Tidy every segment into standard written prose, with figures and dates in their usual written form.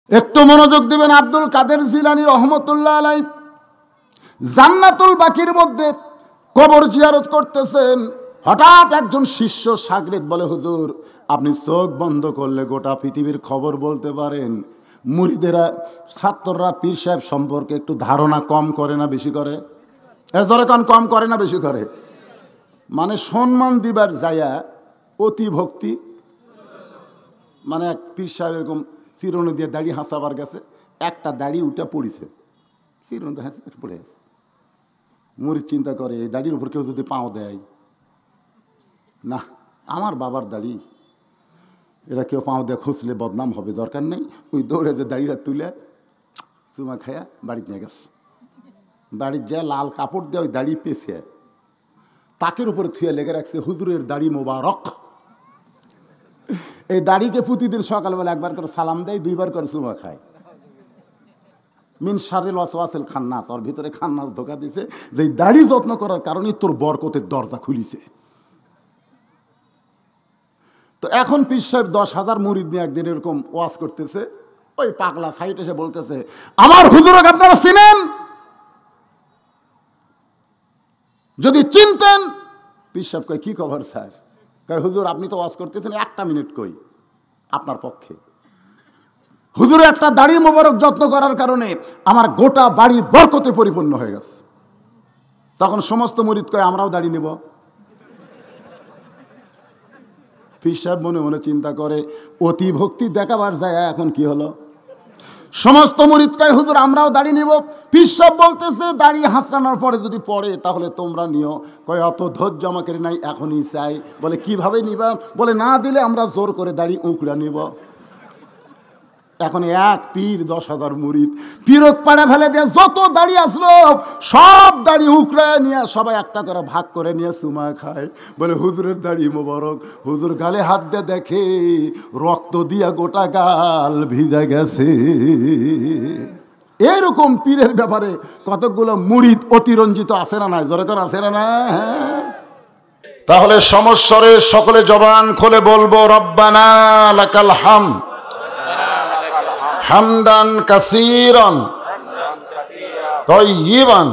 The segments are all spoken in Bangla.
একটু মনোযোগ দিবেন। আব্দুল কাদের জিলানী রহমতুল্লাহ আলাইহি জান্নাতুল বাকির মধ্যে কবর জিয়ারত করতেছেন। হঠাৎ একজন শিষ্য শাগরিদ বলে, হুজুর আপনি চোখ বন্ধ করলে গোটা পৃথিবীর খবর বলতে পারেন। মুরিদেরা, ছাত্ররা পীর সাহেব সম্পর্কে একটু ধারণা কম করে না বেশি করে? এজরকান কম করে না বেশি করে? মানে সম্মান দিবার যায়া অতি ভক্তি। মানে এক পীর সাহেব এরকম চিরুনি দিয়ে দাড়ি হাসাবার গেছে, একটা দাড়ি উঠে পড়েছে, চিরুনি দিয়ে হাসি পড়ে গেছে। মুরিদ চিন্তা করে, এই দাড়ির উপর কেউ যদি পাও দেয়, না আমার বাবার দাড়ি, এরা কেউ পাও দিয়ে খুঁজলে বদনাম হবে, দরকার নেই। ওই দৌড়ে যে দাড়িটা তুলে চুমা খায়া বাড়িতে নিয়ে গেছে। বাড়ির যা লাল কাপড় দিয়ে ওই দাড়ি পেছে তাকের উপরে থুয়ে লেগে রাখছে, হুজুরের দাড়ি মোবারক। এই দাড়িকে প্রতিদিন সকালবেলা একবার করে সালাম দেয়, দুইবার করে চুমা খায়। মিন শারিল ওয়াসওয়াসিল খান্নাস, ওর ভিতরে খান্নাস ধোকা দিছে যে দাড়ি যত্ন করার কারণে তোর বরকতের দরজা খুলিছে। তো এখন পীর সাহেব 10,000 মুরিদ নিয়ে একদিন এরকম ওয়াজ করতেছে। ওই পাগলা সাইড এসে বলতেছে, আমার হুজুরকে আপনারা চিনেন? যদি চিনতেন। পীর সাহেব কয়, কি খবর স্যার? কয়, হুজুর আপনি তো ওয়াজ করতেছেন, একটা মিনিট কই আপনার পক্ষে। হুজুর একটা দাড়ি মোবারক যত্ন করার কারণে আমার গোটা বাড়ি বরকতে পরিপূর্ণ হয়ে গেছে। তখন সমস্ত মুরিদ কয়, আমরাও দাড়ি নেব। পীর সাহেব মনে মনে চিন্তা করে, অতি ভক্তি দেখাবার যায় এখন কি হলো? সমস্ত মুরিদ কয়, হুজুর আমরাও দাড়ি নিব। পীর সাহেব বলতেছে, দাড়ি হাঁচড়ানোর পরে যদি পড়ে তাহলে তোমরা নিও। কয়, অত ধৈর্য আমাকে নাই, এখনই চাই। বলে, কিভাবে নিবা? বলে, না দিলে আমরা জোর করে দাড়ি উঁকড়া নিব। এখন এক পীর 10,000 মুরিদ পীরক পাড়া ফেলে দিয়ে যত দাড়ি আসলো সব দাড়ি উকড়ায় নিয়ে সবাই একটা করে ভাগ করে নিয়ে চুমা খায়। বলে, হুজুরের দাড়ি মোবারক। হুজুর গালে হাত দিয়ে দেখে রক্ত দিয়া গোটা গাল ভিজে গেছে। এরকম পীরের ব্যাপারে কতগুলো মুরিদ অতিরঞ্জিত আছে না নাই? যেরকম আছে না না? তাহলে সমস্বরে সকলে জবান খুলে বলবো, রব্বানা লাকাল হামদ হামদান কাসীরান তাইয়িবান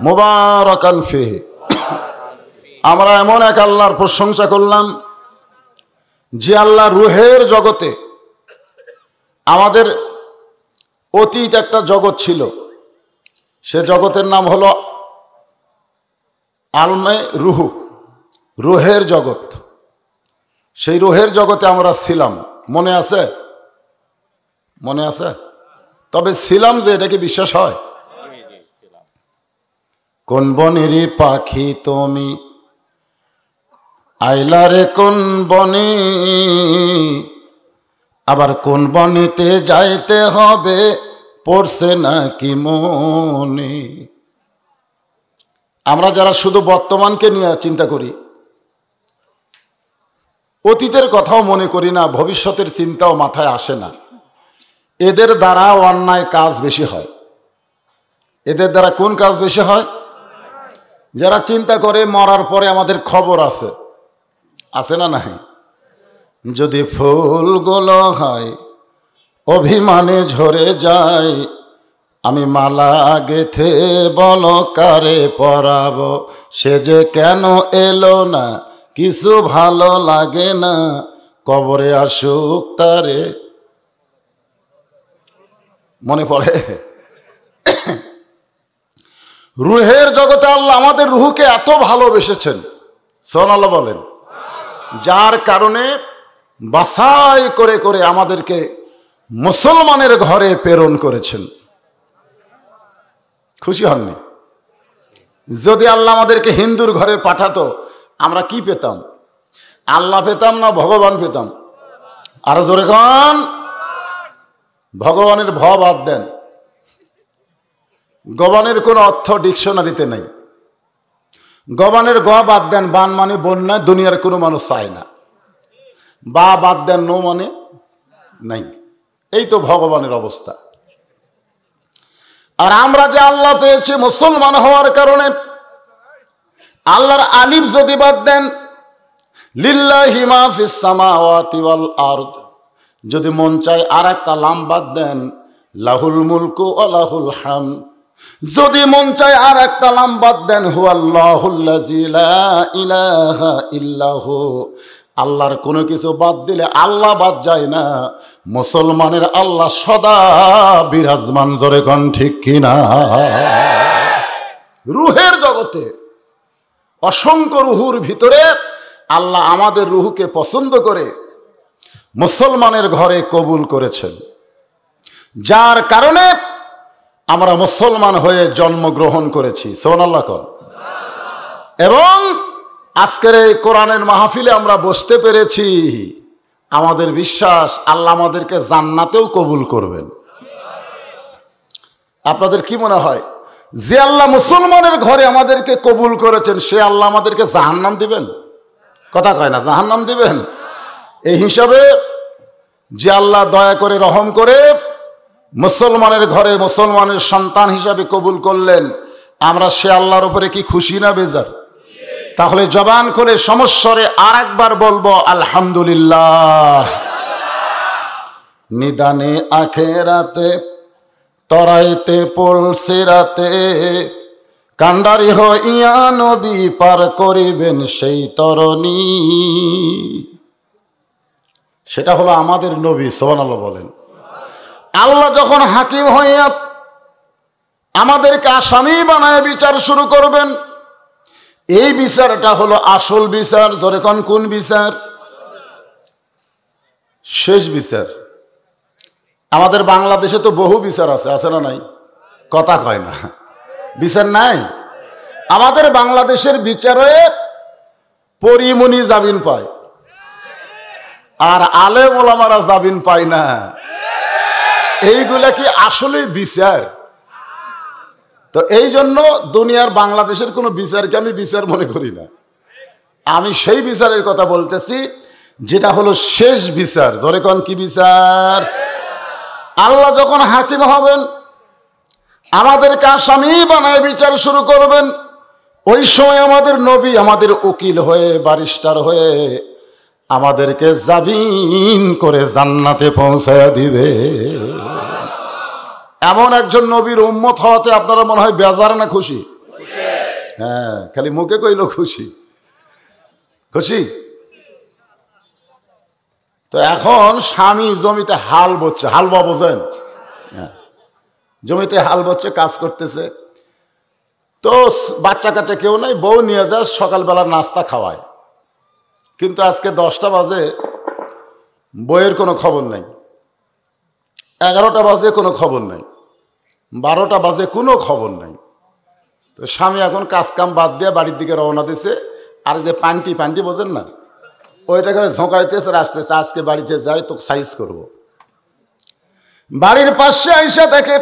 মুবারাকান ফিহি। আমরা এমন এক আল্লাহর প্রশংসা করলাম যে আল্লাহ রুহের জগতে, আমাদের অতীত একটা জগৎ ছিল, সে জগতের নাম হলো আলমে রুহু, রুহের জগৎ। সেই রুহের জগতে আমরা ছিলাম, মনে আছে? মনে আছে? তবে ছিলাম যে, এটা কি বিশ্বাস হয়? কোন বনেরই পাখি তুমি আইলারে কোন বনে, আবার কোন বনেতে যাইতে হবে পড়ছে নাকি মনে। আমরা যারা শুধু বর্তমানকে নিয়ে চিন্তা করি, অতীতের কথাও মনে করি না, ভবিষ্যতের চিন্তাও মাথায় আসে না, এদের দ্বারা অন্যায় কাজ বেশি হয়। এদের দ্বারা কোন কাজ বেশি হয়? যারা চিন্তা করে মরার পরে আমাদের খবর আছে, আছে না নাই? যদি ফুলগুলো হয় অভিমানে ঝরে যায়, আমি মালা গেথে বলো কারে পরাবো, সে যে কেন এলো না, কিছু ভালো লাগে না, কবরে আসুক তারে। মনে পড়ে? রুহের জগতে আল্লাহ আমাদের রুহকে এত ভালোবেসেছেন, সুবহানাল্লাহ বলেন, যার কারণে বাছাই করে করে আমাদেরকে মুসলমানের ঘরে প্রেরণ করেছেন। খুশি হননি? যদি আল্লাহ আমাদেরকে হিন্দুর ঘরে পাঠাতো, আমরা কি পেতাম? আল্লাহ পেতাম না ভগবান পেতাম? আরো জোরে কন। ভগবানের ভ বাদ দেন, গবানের কোন অর্থ ডিকশনারিতে নাই। গবানের গ বাদ দেন, বান মানে বন্যা, দুনিয়ার কোনো মানুষ চায় না। বা বাদ দেন, নো মানে নাই। এই তো ভগবানের অবস্থা। আর আমরা যে আল্লাহ পেয়েছি মুসলমান হওয়ার কারণে, আল্লাহর আলিফ যদি বাদ দেন, লিল্লাহি মা ফিস সামাওয়াতি ওয়াল আরদ, যদি মন চায় আর একটা লাম বাদ দেন, লাহুল মুলকু ওয়া লাহুল হামদ। যদি মন চায় আর একটা লাম বাদ দেন, হুয়াল্লাহুল্লাযী লা ইলাহা ইল্লাহু। আল্লাহর কোনো কিছু বাদ দিলে আল্লাহ বাদ যায় না। মুসলমানের আল্লাহ সদা বিরাজমান, জোরে কোন ঠিক কিনা? রুহের জগতে অসংখ্য রুহুর ভিতরে আল্লাহ আমাদের রুহুকে পছন্দ করে মুসলমানের ঘরে কবুল করেছেন, যার কারণে আমরা মুসলমান হয়ে জন্মগ্রহণ করেছি। সুবহানাল্লাহ কর। এবং আজকের এই কোরআনের মাহফিলে আমরা বসতে পেরেছি। আমাদের বিশ্বাস আল্লাহ আমাদেরকে জান্নাতেও কবুল করবেন। আপনাদের কি মনে হয়, যে আল্লাহ মুসলমানের ঘরে আমাদেরকে কবুল করেছেন, সে আল্লাহ আমাদেরকে জাহান্নাম দিবেন? কথা কয় না, জাহান্নাম দিবেন? এই হিসাবে যে আল্লাহ দয়া করে রহম করে মুসলমানের ঘরে মুসলমানের সন্তান হিসাবে কবুল করলেন, আমরা সে আল্লাহর উপরে কি খুশি না বেজার? তাহলে জবান করে সমস্বরে আর একবার বলবো আলহামদুলিল্লাহ। নিদানে আখেরাতে তরাইতে পলসিরাতে কান্ডারি হইয়া নবী পার করিবেন সেই তরণী। সেটা হলো আমাদের নবী। সুবহানাল্লাহ বলেন। আল্লাহ যখন হাকিম হইয়া আমাদেরকে আসামি বানায় বিচার শুরু করবেন, এই বিচারটা হলো আসল বিচার। জোরে কোন, কোন বিচার? শেষ বিচার। আমাদের বাংলাদেশে তো বহু বিচার আছে, আছে না নাই? কথা কয় না, বিচার নাই। আমাদের বাংলাদেশের বিচারে পরিমণি জামিন পায়, আর আলেম ওলামারা জামিন পায় না। এইগুলা কি আসলে বিচার? তো এই জন্য দুনিয়ার বাংলাদেশের কোনো বিচারকে আমি বিচার মনে করি না। আমি সেই বিচারের কথা বলতেছি যেটা হলো শেষ বিচার। ধরে কোন, কি বিচার? আল্লাহ যখন হাকিম হবেন, আমাদেরকে আসামি বানায় বিচার শুরু করবেন, ওই সময় আমাদের নবী আমাদের উকিল হয়ে, ব্যারিস্টার হয়ে আমাদেরকে জামিন করে জান্নাতে পৌঁছায়া দিবে। এমন একজন নবীর উম্মত হওয়াতে আপনারা মনে হয় বেজার না খুশি? হ্যাঁ, খালি মুখে কইল খুশি, খুশি। তো এখন স্বামী জমিতে হাল বচ্ছে, হালবা বোঝেন? হ্যাঁ, জমিতে হাল বচ্ছে, কাজ করতেছে। তো বাচ্চা কাচ্চা কেউ নাই, বউ নিয়ে যায় সকালবেলা নাস্তা খাওয়ায়। কিন্তু আজকে 10টা বাজে, বইয়ের কোনো খবর নাই। 11টা বাজে কোনো খবর নাই, 12টা বাজে কোনো খবর নাই। তো স্বামী এখন কাজ কাম বাদ দিয়ে বাড়ির দিকে রওনা দিছে। আর যে পান্টি পান্টি বোঝেন না, ওইটাকে ঝোঁকাইতেছে, আসতেছে, আজকে বাড়িতে যাই তো সাইজ করব। বাড়ির পাশে আইসা দেখে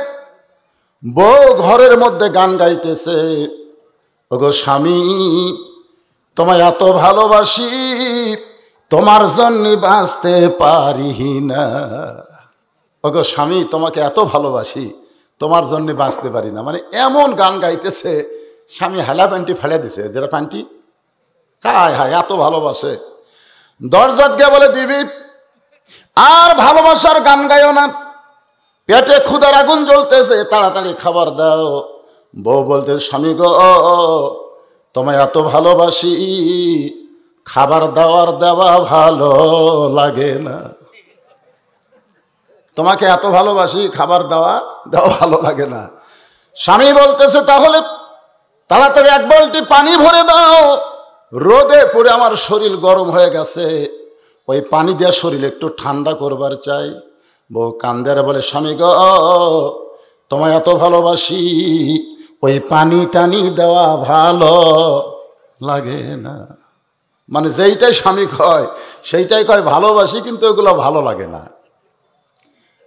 বউ ঘরের মধ্যে গান গাইতেছে, ওগো স্বামী তোমায় এত ভালোবাসি, তোমার জন্য বাঁচতে পারি না। ওগো স্বামী তোমাকে এত ভালোবাসি, তোমার জন্য বাঁচতে পারি না। মানে এমন গান গাইতেছে, স্বামী হেলা প্যান্টি ফেলে দিছে, যেটা প্যান্টি হায় হায় এত ভালোবাসে। দরজাত গিয়ে বলে, বিবি আর ভালোবাসার গান গাইও না, পেটে ক্ষুধার আগুন জ্বলতেছে, তাড়াতাড়ি খাবার দাও। বউ বলতে, স্বামী গো তোমায় এত ভালোবাসি, খাবার দাওয়ার দেওয়া ভালো লাগে না। তোমাকে এত ভালোবাসি, খাবার দেওয়া ভালো লাগে না। স্বামী বলতেছে, তাহলে তাড়াতাড়ি 1 বালতি পানি ভরে দাও, রোদে পড়ে আমার শরীর গরম হয়ে গেছে, ওই পানি দিয়ে শরীর একটু ঠান্ডা করবার চাই। বউ কান্দারে বলে, স্বামী গো তোমায় এত ভালোবাসি, ওই পানি টানি দেওয়া ভালো লাগে না। মানে যেইটাই স্বামী কয় সেইটাই কয় ভালোবাসি, কিন্তু ওগুলো ভালো লাগে না।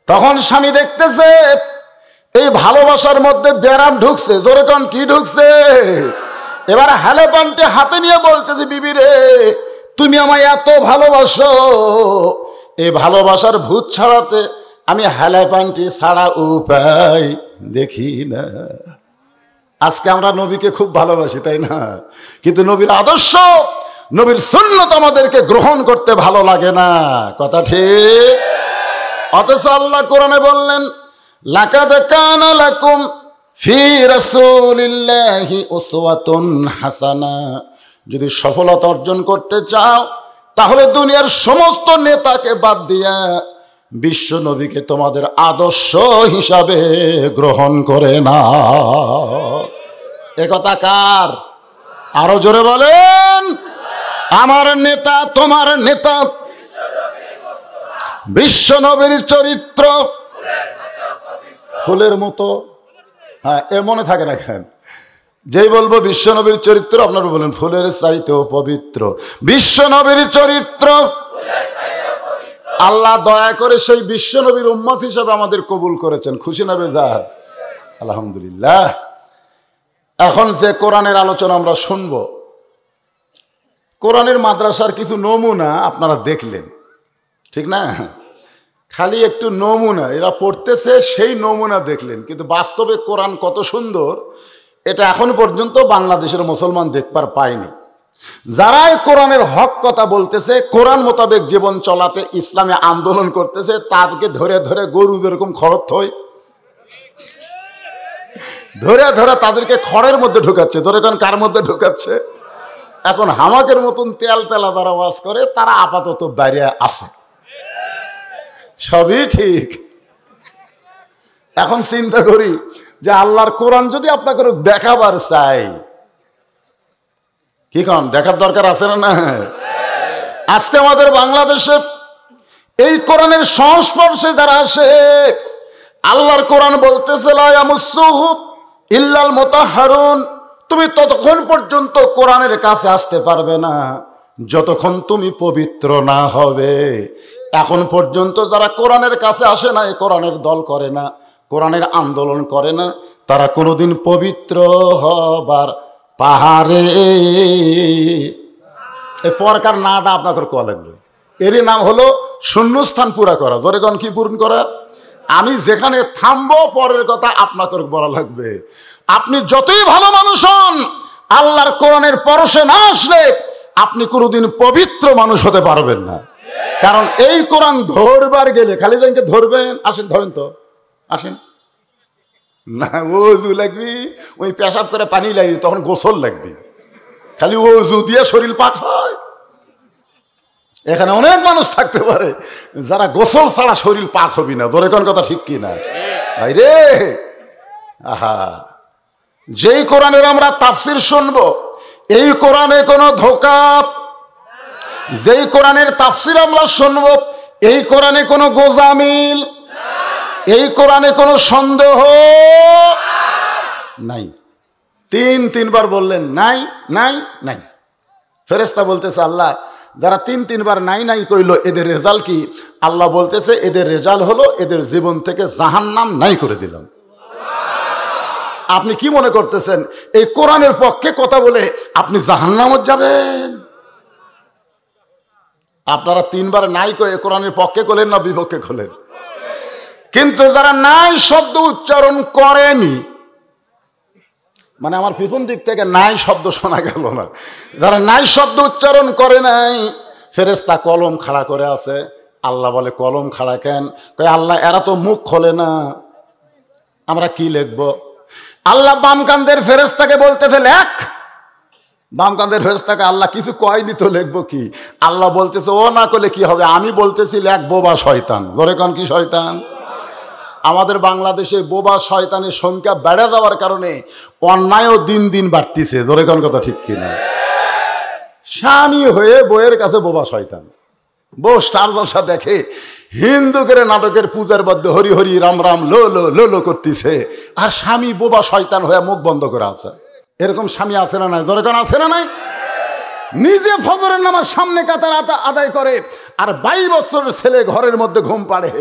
তখন স্বামী দেখতেছে এই ভালোবাসার মধ্যে ব্যারাম ঢুকছে। জোরে কোন, কি ঢুকছে? এবার হেলে পান্টে হাতে নিয়ে বলতেছে, বিবি রে তুমি আমায় এত ভালোবাসো, এই ভালোবাসার ভূত ছাড়াতে আমি হেলে পান্টি ছাড়া উপায় দেখি না। আজকে আমরা নবীকে খুব ভালোবাসি, তাই না? কিন্তু নবীর আদর্শ, নবীর সুন্নত আমাদেরকে গ্রহণ করতে ভালো লাগে না। কথা ঠিক? অথচ আল্লাহ কোরআনে বললেন, লাকাদ কানা লাকুম ফি রাসূলিল্লাহি উসওয়াতুন হাসানা। যদি সফলতা অর্জন করতে চাও তাহলে দুনিয়ার সমস্ত নেতাকে বাদ দিয়া বিশ্ব নবীকে তোমাদের আদর্শ হিসাবে গ্রহণ করে না। একথা কার? আরো জোরে বলেন। আমার নেতা, তোমার নেতা বিশ্ব নবীর চরিত্র ফুলের মতো। হ্যাঁ, এ মনে থাকে না কেন? যেই বলবো বিশ্ব নবীর চরিত্র, আপনারা বলেন ফুলের চাইতেও পবিত্র। বিশ্ব নবীর চরিত্র। আল্লাহ দয়া করে সেই বিশ্ব নবীর উম্মত হিসাবে আমাদের কবুল করেছেন। খুশি না বেজার? আলহামদুলিল্লাহ। এখন যে কোরআনের আলোচনা আমরা শুনব, কোরআনের মাদ্রাসার কিছু নমুনা আপনারা দেখলেন, ঠিক না? খালি একটু নমুনা, এরা পড়তেছে সেই নমুনা দেখলেন, কিন্তু বাস্তবে কোরআন কত সুন্দর এটা এখন পর্যন্ত বাংলাদেশের মুসলমান দেখবার পায়নি। যারাই কোরআনের হক কথা বলতেছে, কোরআন মোতাবেক জীবন চলাতে ইসলামে আন্দোলন করতেছে, তাদেরকে ধরে ধরে গরু যেরকম খড় হয় ধরে ধরে তাদেরকে খড়ের মধ্যে ঢুকাচ্ছে। ধরে কোন কার মধ্যে ঢুকাচ্ছে? এখন হামাকের মতন তেল তেলা যারা ওয়াজ করে তারা আপাতত বাইরে আছে, সবই ঠিক। এখন চিন্তা করি যে আল্লাহর কোরআন যদি আপনাকে দেখাবার চাই, কি কন, দেখার দরকার আছে না? না, আজকে আমাদের বাংলাদেশে এই কোরআনের সংস্পর্শে যারা আসে, আল্লাহর কোরআন বলতেছে লা ইয়ামাসসুহু ইল্লাল মুতাহহারুন, তুমি ততক্ষণ পর্যন্ত কোরআনের কাছে আসতে পারবে না যতক্ষণ তুমি পবিত্র না হবে। এখন পর্যন্ত যারা কোরআনের কাছে আসে না, কোরআনের দল করে না, কোরআনের আন্দোলন করে না, তারা কোনোদিন পবিত্র হবার পাহাড়ে, এই পরকার নাটা আপনাকে কোয়া লাগবে। এরই নাম হলো শূন্যস্থান পুরা করা। ধরেগণ কি পূরণ করা? আমি যেখানে থামবো পরের কথা আপনাকে বলা লাগবে। আপনি যতই ভালো মানুষ হন, আল্লাহর কোরআনের পরশে না আসলে আপনি কোনোদিন পবিত্র মানুষ হতে পারবেন না। কারণ এই কোরআন ধরবার গেলে খালি যাকে ধরবেন, আসেন ধরেন তো, আসেন না, ওযু লাগবি, ওই পেশাব করে পানি লাগবি, তখন গোসল লাগবে। খালি ওযু দিয়ে শরীর পাক হয়? এখানে অনেক মানুষ থাকতে পারে যারা গোসল ছাড়া শরীর পাক হবি না। ধরে কোন কথা ঠিক কি না ভাই রে? আহা, যেই কোরআনের আমরা তাফসির শুনবো, এই কোরআনে কোনো ধোঁকা, যেই কোরআনের তাফসির আমরা শুনবো, এই কোরআনে কোনো গোজামিল, এই কোরআনে কোনো সন্দেহ নাই। তিনবার বললেন নাই নাই নাই। ফেরেশতা বলতেছে আল্লাহ যারা তিনবার নাই নাই কইল, এদের রেজাল্ট কি? আল্লাহ বলতেছে এদের রেজাল্ট হলো এদের জীবন থেকে জাহান্নাম নাই করে দিলাম। আপনি কি মনে করতেছেন এই কোরআনের পক্ষে কথা বলে আপনি জাহান্নামে যাবেন? আপনারা তিনবার নাই কয়ে কোরআনের পক্ষে করলেন না বিপক্ষে করলেন? কিন্তু যারা নাই শব্দ উচ্চারণ করেনি, মানে আমার পিছন দিক থেকে নাই শব্দ শোনা গেল না, যারা নাই শব্দ উচ্চারণ করে নাই, ফেরেশতা কলম খাড়া করে আছে। আল্লাহ বলে কলম খাড়া কেন? কয় আল্লাহ এরা তো মুখ খোলে না, আমরা কি লিখবো? আল্লাহ বাম কান্দের ফেরেশতাকে বলতেছে লেখ। বাম কান্দের ফেরেশতাকে আল্লাহ কিছু কয়নি তো লিখবো কি? আল্লাহ বলতেছে ও না করলে কি হবে, আমি বলতেছি লেখ বোবা শয়তান। জোরে কান কি শয়তান? আমাদের বাংলাদেশে বোবা শয়তানের সংখ্যা বেড়ে যাওয়ার কারণে অন্যায়ও দিন দিন বাড়তিছে। জোরে কোন কথা ঠিক কিনা? স্বামী হয়ে বইয়ের কাছে বোবা শয়তান, বউ স্টার জলসা দেখে, হিন্দু করে নাটকের পূজার মধ্যে হরি হরি রাম রাম লো লো লো লো করতেছে, আর স্বামী বোবা শয়তান হয়ে মুখ বন্ধ করে আছে। এরকম স্বামী আছে না নাই? জোরে কোন আছে না নাই? নিজে ফজরের নামাজ সামনে কাতার আদায় করে, আর 22 বছরের ছেলে ঘরের মধ্যে ঘুম পাড়ে।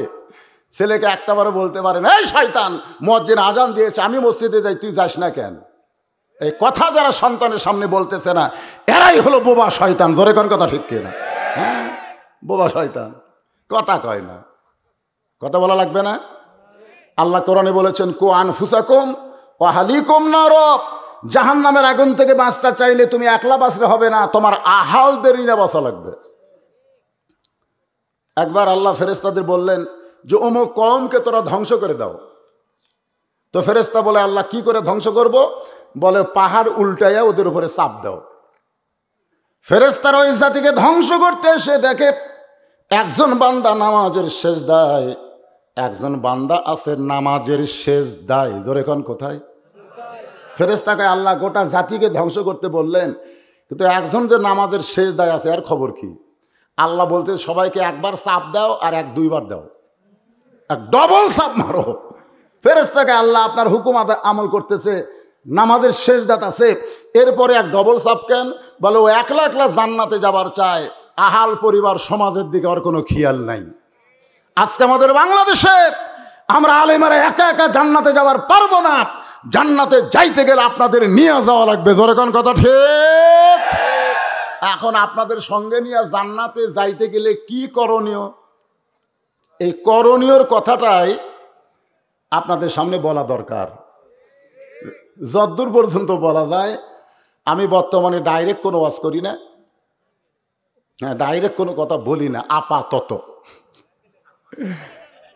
ছেলেকে একটাবারও বলতে পারে না এই শয়তান মুয়াজ্জিন আজান দিয়েছে আমি মসজিদে যাই, তুই যাস না কেন? এই কথা যারা সন্তানের সামনে বলতেছে না, এরাই হলো বোবা শয়তান। জোরে কোন কথা ঠিক কিনা? হ্যাঁ, বোবা শয়তান, কথা কয় না, কথা বলা লাগবে না। আল্লাহ কোরআনে বলেছেন কু আনফুসাকুম ওয়া আহলিকুম নার, জাহান্নামের আগুন থেকে বাঁচতে চাইলে তুমি একলা বাঁচলে হবে না, তোমার আহালদের নিয়ে বাঁচা লাগবে। একবার আল্লাহ ফেরেশতাদের বললেন যে অমুক কওমকে তোরা ধ্বংস করে দাও। তো ফেরেশতা বলে, আল্লাহ কি করে ধ্বংস করব? বলে, পাহাড় উল্টাইয়া ওদের উপরে চাপ দাও। ফেরেশতারা ওই জাতিকে ধ্বংস করতে এসে দেখে একজন বান্দা নামাজের সেজদায়, একজন বান্দা আছে নামাজের সেজদায়। জোরে কোন কোথায়? ফেরেশতাকে আল্লাহ গোটা জাতিকে ধ্বংস করতে বললেন, কিন্তু একজন যে নামাজের সেজদায় আছে এর খবর কি? আল্লাহ বলতে, সবাইকে একবার চাপ দাও আর দুইবার দাও, এক ডবল চাপ মারো। ফেরেশতাকে আল্লাহ আপনার হুকুম আমল করতেছে, নামাজের সেজদাত আছে, এরপরে এক ডবল চাপ কেন? বলে, ও একলা একলা জান্নাতে যাবার চায়, আহাল পরিবার সমাজের দিকে আর কোনো খেয়াল নাই। আজকে আমাদের বাংলাদেশে আমরা আলেমারা একা একা জান্নাতে যাওয়ার পারবো না, জান্নাতে যাইতে গেলে আপনাদের নিয়ে যাওয়া লাগবে। ধরে কোন কথা ঠিক? এখন আপনাদের সঙ্গে নিয়ে জান্নাতে যাইতে গেলে কি করণীয়, এই করণীয়র কথাটাই আপনাদের সামনে বলা দরকার। যতদূর পর্যন্ত বলা যায়, আমি বর্তমানে ডাইরেক্ট কোনো ওয়াজ করি না, হ্যাঁ, ডাইরেক্ট কোনো কথা বলি না আপাতত।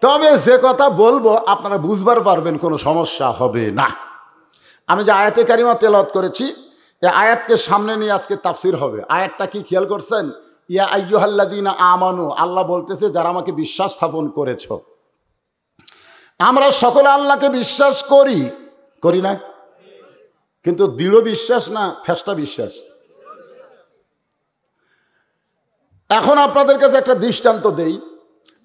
তবে যে কথা বলবো আপনারা বুঝবার পারবেন, কোনো সমস্যা হবে না। আমি যে আয়াতে কারিমা তেলাওয়াত করেছি, এই আয়াতকে সামনে নিয়ে আজকে তাফসির হবে। আয়াতটা কি খেয়াল করছেন? ইয়া আইয়ুহাল্লাযীনা আমানু, আল্লাহ বলতেছে যারা আমাকে বিশ্বাস স্থাপন করেছ। আমরা সকলে আল্লাহকে বিশ্বাস করি, করি না? কিন্তু দৃঢ় বিশ্বাস না ফেস্টা বিশ্বাস। এখন আপনাদের কাছে একটা দৃষ্টান্ত দেই।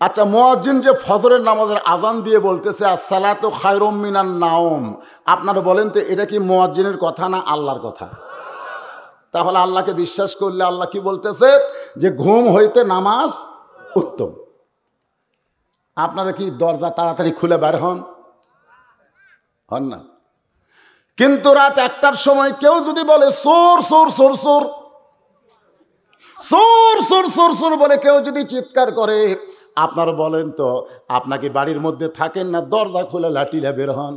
আচ্ছা, মুয়াজ্জিন যে ফজরের নামাজের আজান দিয়ে বলতেছে আসসালাতু খায়রুম মিনান নাওম, আপনারা বলেন তো এটা কি মুয়াজ্জিনের কথা না আল্লাহর কথা? তাহলে আল্লাহকে বিশ্বাস করলে আল্লাহ কি বলতেছে? যে ঘুম হইতে নামাজ উত্তম। আপনারা কি দরজা তাড়াতাড়ি খুলে বের হন না? কিন্তু রাত 1টার সময় কেউ যদি বলে সোর সোর সোর সোর সোর সোর সোর সোর বলে কেউ যদি চিৎকার করে, আপনারা বলেন তো আপনাকে বাড়ির মধ্যে থাকেন না, দরজা খুলে লাঠিলা বের হন?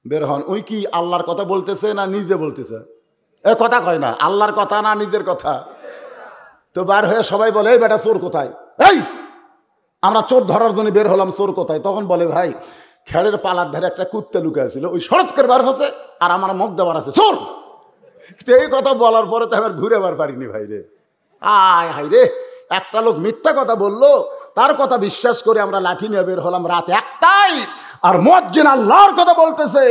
বের হন। ওই কি আল্লাহর কথা বলতেছে না নিজে বলতেছে? এ কথা কয় না, আল্লাহর কথা না নিজের কথা? তো বার হয়ে সবাই বলে, এই বেটা চোর কোথায়? এই আমরা চোর ধরার জন্য বের হলাম, চোর কোথায়? তখন বলে, ভাই খেড়ের পালার ধারে একটা কুত্তে লুকায় ছিল, ওই সরজ করে বার হচ্ছে আর আমার মুখ দেওয়ার আছে চোর। এই কথা বলার পরে তো আমার ঘুরে বার পারিনি ভাই রে। আয় হাই রে, একটা লোক মিথ্যা কথা বললো, তার কথা বিশ্বাস করে আমরা লাঠি নিয়ে বের হলাম রাত 1টায়, আর মুয়াজ্জিন আল্লাহর কথা বলতেছে,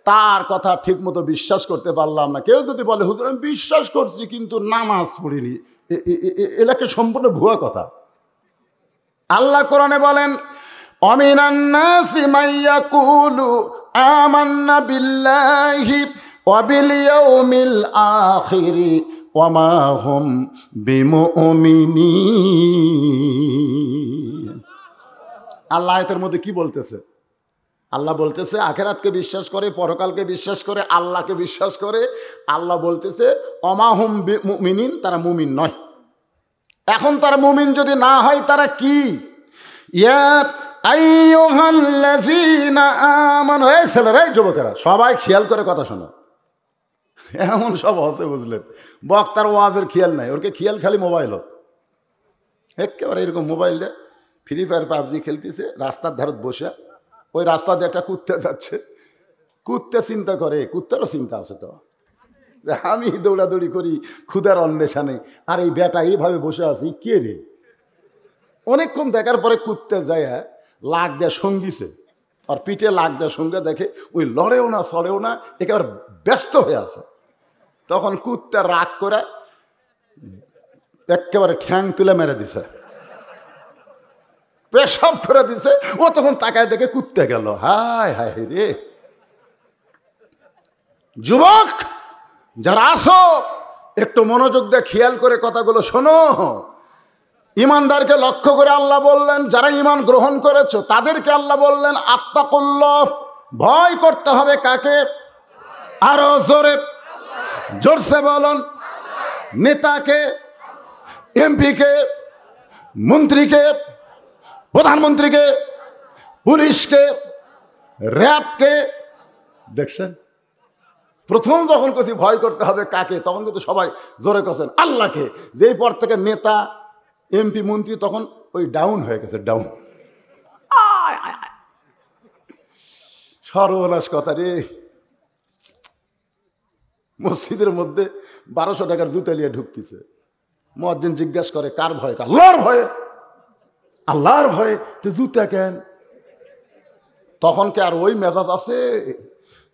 তার কথা ঠিক মতো বিশ্বাস করতে পারলাম না। কেউ যদি বলে হুজুর আমি বিশ্বাস করছি কিন্তু নামাজ পড়িনি, এলাকা সম্পূর্ণ ভুয়া কথা। আল্লাহ কোরআনে বলেন, অমিনান নাসি মাইয়াকুলু আমান্না বিল্লাহি ওয়া বিল ইয়াউমিল আখিরি ওয়া মা হুম বিমুমিনিন। আল্লাহ আয়াতের মধ্যে কি বলতেছে? আল্লাহ বলতেছে আখিরাতকে বিশ্বাস করে, পরকালকে বিশ্বাস করে, আল্লাহকে বিশ্বাস করে। আল্লাহ বলতেছে ওমা হুম বিমুমিনিন, তারা মুমিন নয়। এখন তারা মুমিন যদি না হয় তারা কি? ইয়া আইয়ুহাল্লাযীনা আমানু, এই ছেলেরা, এই যুবকেরা সবাই খেয়াল করে কথা শোনো। এমন সব হচ্ছে বুঝলেন, বক্তার ওয়াজের খেয়াল নাই, ওরকে খেয়াল খালি মোবাইল। একেবারে এরকম মোবাইল দিয়ে ফ্রি ফায়ার পাবজি খেলতেছে রাস্তার ধারত বসে। ওই রাস্তা দিয়ে একটা কুত্তে যাচ্ছে, কুত্তে চিন্তা করে, কুত্তারও চিন্তা আছে তো, আমি দৌড়াদৌড়ি করি ক্ষুধার অন্বেষণে, আর এই বেটা এইভাবে বসে আছি কে রে। অনেকক্ষণ দেখার পরে কুত্তে যায় লাগ দেয়া সঙ্গীছে, আর পিঠে লাগ দেয়া সঙ্গে দেখে ওই লড়েও না সরেও না, একেবারে ব্যস্ত হয়ে আছে। তখন কুত্তে রাগ করে একেবারে ঠ্যাং তুলে মেরে দিছে, পেশাব করে দিছে। ও তখন তাকায় দেখে কুত্তে গেল। হায় হায় রে। যুবক যারা আসো, একটু মনোযোগ দিয়ে খেয়াল করে কথাগুলো শোনো। ইমানদারকে লক্ষ্য করে আল্লাহ বললেন, যারা ইমান গ্রহণ করেছো তাদেরকে আল্লাহ বললেন আত্তাকুল্লাহ, ভয় করতে হবে কাকে? আরো জোরে জোরসে বলুন। নেতাকে, এমপিকে, মন্ত্রীকে, প্রধানমন্ত্রীকে, পুলিশকে, র্যাবকে। দেখছেন, প্রথম যখন কিছু ভয় করতে হবে কাকে, তখন কিন্তু সবাই জোরে করছেন আল্লাহকে। যেই পর থেকে নেতা, এমপি, মন্ত্রী, তখন ওই ডাউন হয়ে গেছে, ডাউন। সর্বনাশ কথা রে। মসজিদের মধ্যে 1200 টাকার জুতা নিয়ে ঢুকতেছে। মুয়াজ্জিন জিজ্ঞাসা করে কার ভয়? আল্লাহর ভয়ে। আল্লাহর ভয়ে তো জুতা কেন? তখন কি আর ওই মেজাজ আছে?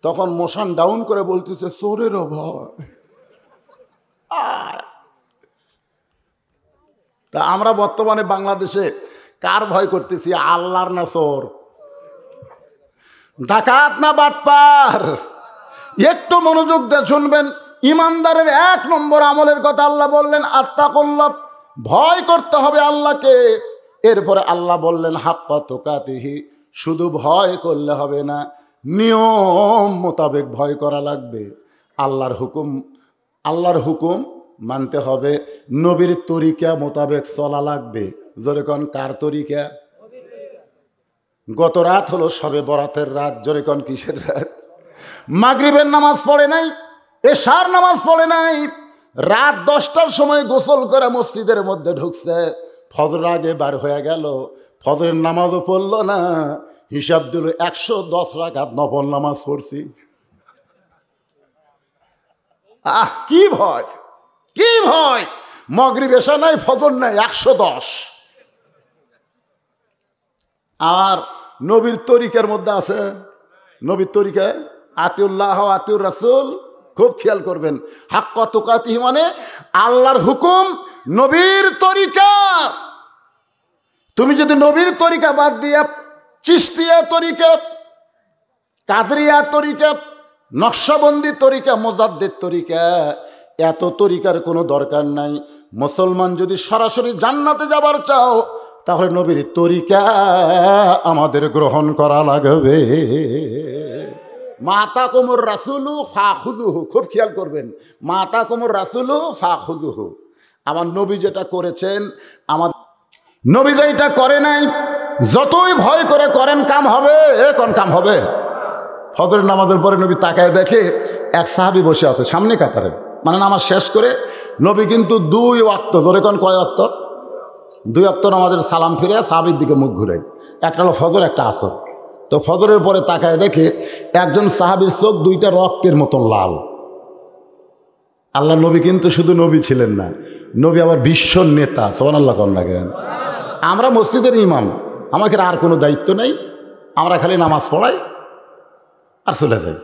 তখন মোশন ডাউন করে বলতেছে চোরেরও ভয়। তা আমরা বর্তমানে বাংলাদেশে কার ভয় করতেছি? আল্লাহর না চোর? ডাকাত না বাটপার? একটু মনোযোগ দিয়ে শুনবেন। ইমানদারের 1 নম্বর আমলের কথা আল্লাহ বললেন আত্তাকুল্লাহ, ভয় করতে হবে আল্লাহকে। এরপরে আল্লাহ বললেন হাক্কা তুকাতিহি, শুধু ভয় করলে হবে না, নিয়ম মোতাবেক ভয় করা লাগবে। আল্লাহর হুকুম মানতে হবে, নবীর তরিকা মোতাবেক চলা লাগবে। যেরকম কার তরিকা? গত রাত হলো শবে বরাতের রাত। যেরকম কিসের রাত? মাগরিবের নামাজ পড়ে নাই, এশার নামাজ পড়ে নাই, রাত 10টার সময় গোসল করে মসজিদের মধ্যে ঢুকছে, ফজরের আগে বার হয়ে গেল, ফজরের নামাজও পড়লো না, হিসাব দিল 110 রাকাত নফল নামাজ পড়ছি। কি ভয়, কি ভয়! মাগরিব এশা নাই, ফজর নাই, 110। আর নবীর তরিকার মধ্যে আছে, নবীর তরিকায় আতিউল্লাহ আতিউর রাসূল। খুব খেয়াল করবেন, হাক্কা তুকাতিহি মানে আল্লাহর হুকুম, নবীর তরিকা। তুমি যদি নবীর তরিকা বাদ দিয়ে চিশতিয়া তরিকা, কাদরিয়া তরিকা, নকশবন্দি তরিকা, মুজাদ্দিদ তরিকা, এত তরিকার কোনো দরকার নাই। মুসলমান যদি সরাসরি জান্নাতে যাবার চাও, তাহলে নবীর তরিকা আমাদের গ্রহণ করা লাগবে। মাতা কুমুর রাসুলু ফাখুযুহু, খুব খেয়াল করবেন, মাতা কুমুর রাসুলু ফাখুযুহু। আমার নবী যেটা করেছেন, আমার নবী যেটা করে নাই, যতই ভয় করে করেন কাম হবে। কোন কাম হবে? ফজরের নামাজের পরে নবী তাকায় দেখে এক সাহাবী বসে আছে সামনে কাতারে, মানে নামাজ শেষ করে। নবী কিন্তু 2 ওয়াক্ত, ধরে কোন কয় ওয়াক্ত? 2 ওয়াক্ত নামাজের সালাম ফিরে সাহাবীর দিকে মুখ ঘুরে। একটা হলো ফজর, একটা আসর। তো ফজরের পরে তাকায় দেখে একজন সাহাবীর চোখ 2টা রক্তের মতো লাল। আল্লাহ নবী কিন্তু শুধু নবী ছিলেন না, নবী আবার বিশ্ব নেতা। সুবহানাল্লাহ কন না কেন? আমরা মসজিদের ইমাম, আমাকে আর কোনো দায়িত্ব নেই, আমরা খালি নামাজ পড়াই আর চলে যাই।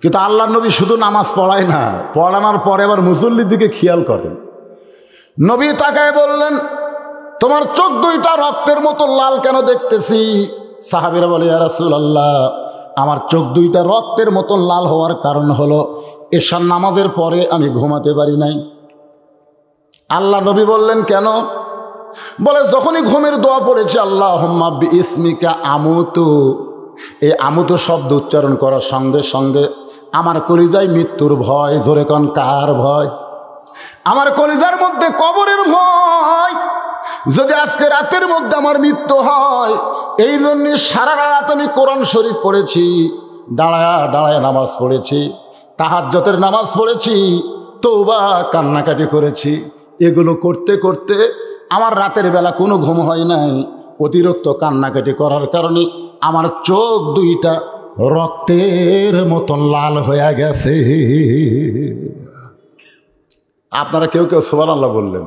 কিন্তু আল্লাহ নবী শুধু নামাজ পড়ায় না, পড়ানোর পরে আবার মুসল্লির দিকে খেয়াল করেন। নবী তাকায় বললেন, তোমার চোখ 2টা রক্তের মতো লাল কেন দেখতেছি? সাহাবীরা বলে, ইয়া রাসূলুল্লাহ, আমার চোখ 2টা রক্তের মতো লাল হওয়ার কারণ হলো এশার নামাজের পরে আমি ঘুমাতে পারি নাই। আল্লাহ নবী বললেন, কেন? বলে, যখনই ঘুমের দোয়া পড়েছে আল্লাহুম্মা বিইসমিকা আমুতু, এই আমুতু শব্দ উচ্চারণ করার সঙ্গে সঙ্গে আমার কলিজায় মৃত্যুর ভয়। জোরে কোন কার ভয়? আমার কলিজার মধ্যে কবরের ভয়। যদি আজকে রাতের মধ্যে আমার মৃত্যু হয়, এই জন্য সারা রাত আমি কোরআন শরীফ পড়েছি, দাঁড়ায়া দাঁড়ায় নামাজ পড়েছি, তাহাজ্জুদের নামাজ পড়েছি, তওবা কান্নাকাটি করেছি। এগুলো করতে করতে আমার রাতের বেলা কোনো ঘুম হয় নাই। অতিরিক্ত কান্নাকাটি করার কারণে আমার চোখ 2টা রক্তের মতন লাল হয়ে গেছে। আপনারা কেউ কেউ সুবহানাল্লাহ বললেন,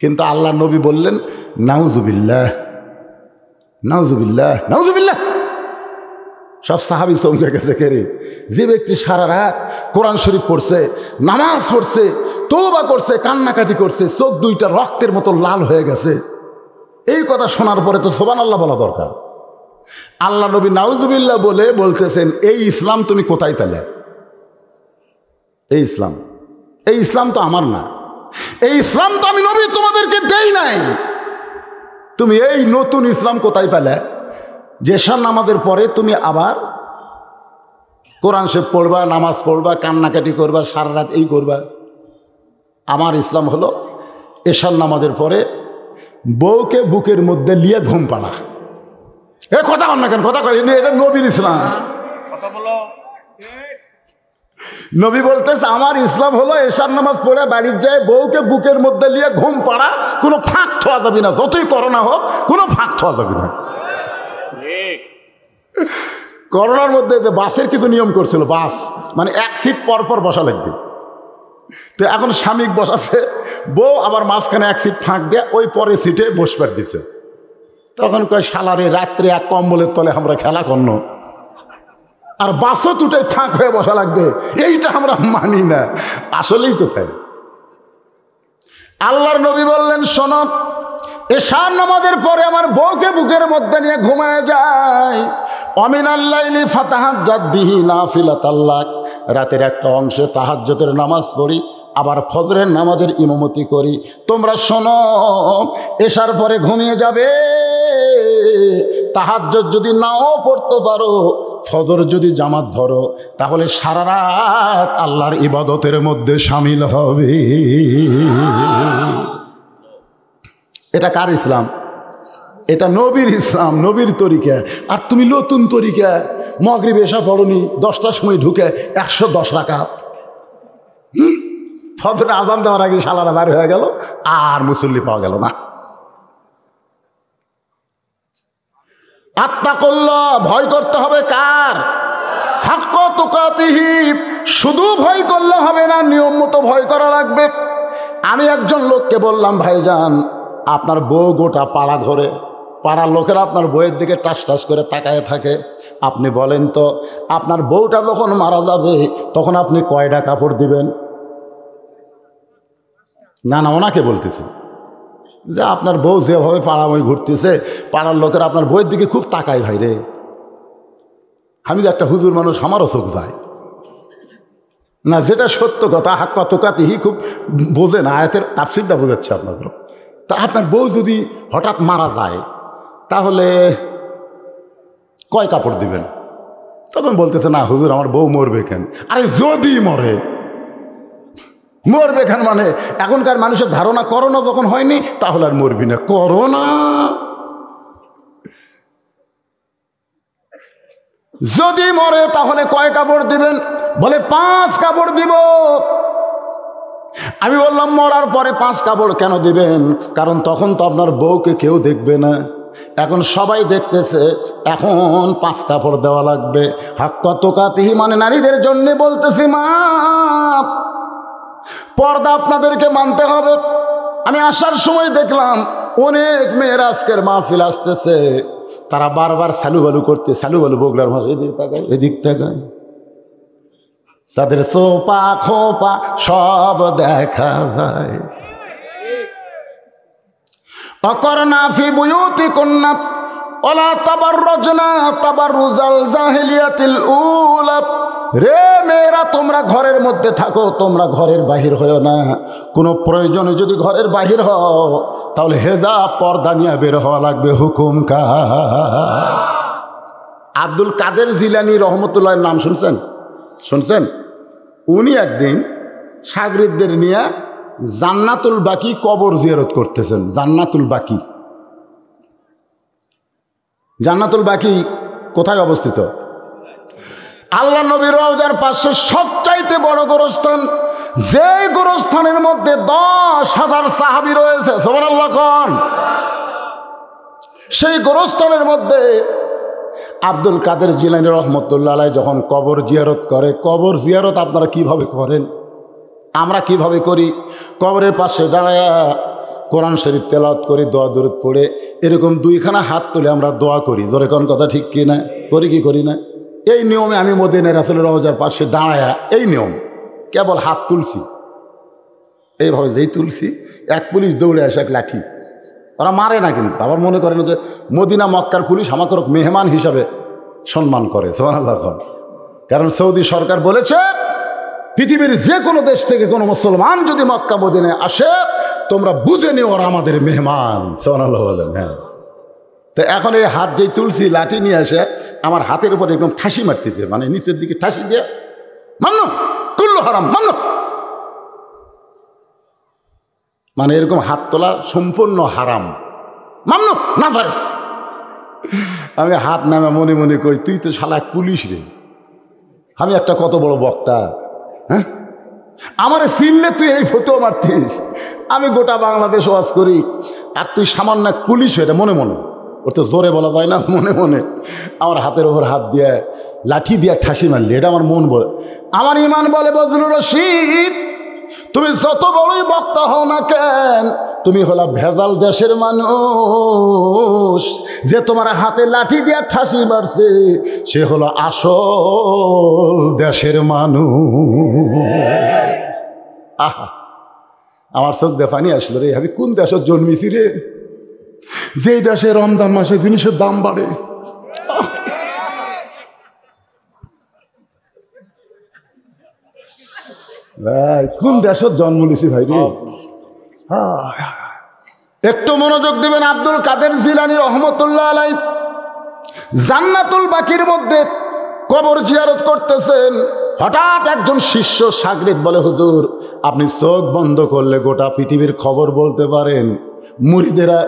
কিন্তু আল্লাহ নবী বললেন নাউজুবিল্লাহ, নাউজুবিল্লাহ, নাউজুবিল্লাহ। সব সাহাবী চমকে গেছে। কে রে? যে ব্যক্তি সারা রাত কোরআন শরীফ পড়ছে, নামাজ পড়ছে, তওবা করছে, কান্নাকাটি করছে, চোখ 2টা রক্তের মতো লাল হয়ে গেছে। এই কথা শোনার পরে তো সুবহানাল্লাহ বলা দরকার। আল্লাহ নবী নাউজুবিল্লাহ বলে বলতেছেন, এই ইসলাম তুমি কোথায় পেলে? এই ইসলাম, এই ইসলাম তো আমার না, এই ইসলাম তো আমি নবী তোমাদেরকে দেই নাই। তুমি এই নতুন ইসলাম কোথায় পেলে? যে এশার নামাজের পরে তুমি আবার কোরআন শরীফ পড়বা, নামাজ পড়বা, কান্নাকাটি করবা, সারা রাত এই করবা। আমার ইসলাম হলো এশার নামাজের পরে বউকে বুকের মধ্যে লিয়ে ঘুম পাড়া। কথা বল না কেন? কথা কয়, এটা নবীর ইসলাম। নবী বলতেছে আমার ইসলাম হলো এশার নামাজ পড়ে বাড়ির যায় বউকে বুকের মধ্যে নিয়ে ঘুম পাড়া, কোনো ফাঁক থোয়া যাবে না, যতই করোনা হোক কোনো ফাঁক থোয়া যাবে না। করোনার মধ্যে যে বাসের কিছু নিয়ম করছিল, বাস মানে এক সিট পর পর বসা লাগবে, তো এখন স্বামীক বসাছে, বউ আবার মাঝখানে এক সিট ফাঁক দিয়ে ওই পরের সিটে বসবার দিছে। তখন কয় শালারে রাত্রে এক কম্বলের তলে আমরা খেলা করন, আর বাসও দুটো ফাঁক হয়ে বসা লাগবে, এইটা আমরা মানি না। আসলেই তো তাই। আল্লাহর নবী বললেন, শোনো, এশার নামাজের পরে আমার বউকে বুকের মধ্যে নিয়ে ঘুমায় যায়, অমিনাল লাইলি ফাতাহাজ্জাত বিহি নাফিলাতাল লাক, রাতের একটা অংশে তাহাজ্জুদের নামাজ পড়ি, আবার ফজরের নামাজের ইমামতি করি। তোমরা শোনো, এশার পরে ঘুমিয়ে যাবে, তাহাজ্জুদ যদি নাও পড়তে পারো, ফজর যদি জামাত ধরো, তাহলে সারা রাত আল্লাহর ইবাদতের মধ্যে শামিল হবে। এটা কার ইসলাম? এটা নবীর ইসলাম, নবীর তরিকা। আর তুমি নতুন তরিকা, মাগরিব এশা পড়নি, 10টার সময় ঢুকে 110 রাকাত, ফজরে আজান দেওয়ার আগে শালারা বার হয়ে গেল, আর মুসল্লি পাওয়া গেল না। আত্তাকুল্লাহ, ভয় করতে হবে কার? হাক্ক তুকাতিহি। শুধু ভয় করলে হবে না, নিয়ম মতো ভয় করা লাগবে। আমি একজন লোককে বললাম, ভাইজান আপনার বউ গোটা পাড়া ঘরে, পাড়ার লোকেরা আপনার বউয়ের দিকে টাস টাস করে তাকায় থাকে, আপনি বলেন তো আপনার বউটা যখন মারা যাবে তখন আপনি কয়টা কাপড় দিবেন? না না, ওনাকে বলতেছি যে আপনার বউ যেভাবে পাড়াময় ঘুরতেছে, পাড়ার লোকেরা আপনার বউয়ের দিকে খুব তাকায় ভাই রে। আমি যে একটা হুজুর মানুষ, আমারও চোখ যায় না, যেটা সত্য কথা। হাক্কা তুকাতিহি খুব বোঝে না, আয়াতের তাফসীরটা বোঝাচ্ছে আপনাদের। তা আপনার বউ যদি হঠাৎ মারা যায় তাহলে কয় কাপড় দিবেন? তখন বলতেছে, না হুজুর আমার বউ মরবে কেন? আরে যদি মরে, মরবে কেন মানে এখনকার মানুষের ধারণা করোনা যখন হয়নি তাহলে আর মরবি না। করোনা যদি মরে তাহলে কয় কাপড় দিবেন? বলে 5 কাপড় দিব। আমি বললাম, মরার পরে 5 কাপড় কেন দিবেন? কারণ তখন তো আপনার বউকে কেউ দেখবে না, এখন সবাই দেখতেছে, এখন 5 কাপড় দেওয়া লাগবে। হাক্কা তুকাতিহি মানে নারীদের জন্য বলতেছি, মা পর্দা আপনাদেরকে মানতে হবে। আমি আসার সময় দেখলাম অনেক মেয়ের আজকের মাহফিল আসতেছে, তারা বারবার সালুবালু করতে, সালুবালু বগলার ভাষা, এদিক তাকায় এদিক তাকায়, তাদের সোপা খোপা সব দেখা যায়। অকরনা ফি বুয়ুতিকুন্না ওয়ালা তাবাররুজনা তাবাররুজাল জাহিলিয়াতিল উলা। রে মেয়েরা, তোমরা ঘরের মধ্যে থাকো, তোমরা ঘরের বাহির হও না। কোনো প্রয়োজনে যদি ঘরের বাহির হও তাহলে হেজাব পর্দা নিয়ে বের হওয়া লাগবে। হুকুম কার? আব্দুল কাদের জিলানী রহমতুল্লাহর নাম শুনছেন? শুনছেন? উনি একদিন শাগরিদদের নিয়ে জান্নাতুল বাকি কবর জিয়ারত করতেছেন। জান্নাতুল বাকি, জান্নাতুল বাকি কোথায় অবস্থিত? আল্লাহ নবীর রওজার পাশে সবচাইতে বড় গোরস্থান, যে গোরস্থানের মধ্যে 10,000 সাহাবী রয়েছে। সুবহানাল্লাহ কোন? সেই গোরস্থানের মধ্যে আব্দুল কাদের জিলানী রহমতুল্লাহ আলাইহি যখন কবর জিয়ারত করে, কবর জিয়ারত আপনারা কিভাবে করেন? আমরা কিভাবে করি? কবরের পাশে দাঁড়ায় কোরআন শরীফ তেলাওয়াত করি, দোয়া দরুদ পড়ে এরকম 2খানা হাত তুলে আমরা দোয়া করি। জোরে কোন কথা ঠিক কি না? করি কি করি না? এই নিয়মে আমি মদিনার রাসূলের রওজার পাশে দাঁড়ায়া এই নিয়ম কেবল হাত তুলছি, এইভাবে যেই তুলছি, এক পুলিশ দৌড়ে আসে, এক লাঠি। ওরা মারে না কিন্তু, আবার মনে করেন যে মদিনা মক্কার পুলিশ আমাকে মেহমান হিসাবে সম্মান করে। সুবহানাল্লাহ। কারণ সৌদি সরকার বলেছে, পৃথিবীর যে কোনো দেশ থেকে কোনো মুসলমান যদি মক্কা মদিনায় আসে, তোমরা বুঝে নিও ওরা আমাদের মেহমান। সুবহানাল্লাহ বলেন। হ্যাঁ, তো এখন এই হাত যেই তুলছি, লাঠি নিয়ে আসে আমার হাতের উপর একদম ঠাসি মারতেছে, মানে নিচের দিকে ঠাসি দিয়ে, মানো কুল্লু হারাম, মানো, মানে এরকম হাত তোলা সম্পূর্ণ হারাম, মানো না জায়েজ। আমি হাত নামে মনে মনে কই, তুই তো শালা পুলিশ রে, আমি একটা কত বড় বক্তা, হ্যাঁ, আমার চিনলে তুই এই ফটো মারতিস। আমি গোটা বাংলাদেশ ওয়াজ করি, আর তুই সামান্য এক পুলিশ, এটা মনে মনে, ওর তো জোরে বলা যায় না, মনে মনে আমার হাতের ওপর হাত দিয়ে লাঠি দিয়ে ঠাসি মারলি। এটা আমার মন বলে, আমার ইমান বলে বজলুর রশিদ, তুমি যত বড়ই বক্তা হও না কেন, তুমি হলা ভেজাল দেশের মানুষ। যে তোমার হাতে লাঠি দিয়ে ঠাসি মারছে সে হলো আসল দেশের মানুষ। আহা, আমার চোখ দিয়ে পানি আসলো রে। আমি কোন দেশে জন্মেছি রে, যেই দেশে রমজান মাসে জিনিসের দাম বাড়ে। ভাই কোন দেশের জন্ম নিছি ভাই রে। একটু মনোযোগ দিবেন। আব্দুল কাদের জিলানী রহমতুল্লাহ আলাইহি জান্নাতুল বাকির মধ্যে কবর জিয়ারত করতেছেন। হঠাৎ একজন শিষ্য শাগরিদ বলে, হুজুর আপনি চোখ বন্ধ করলে গোটা পৃথিবীর খবর বলতে পারেন। মুরিদেরা,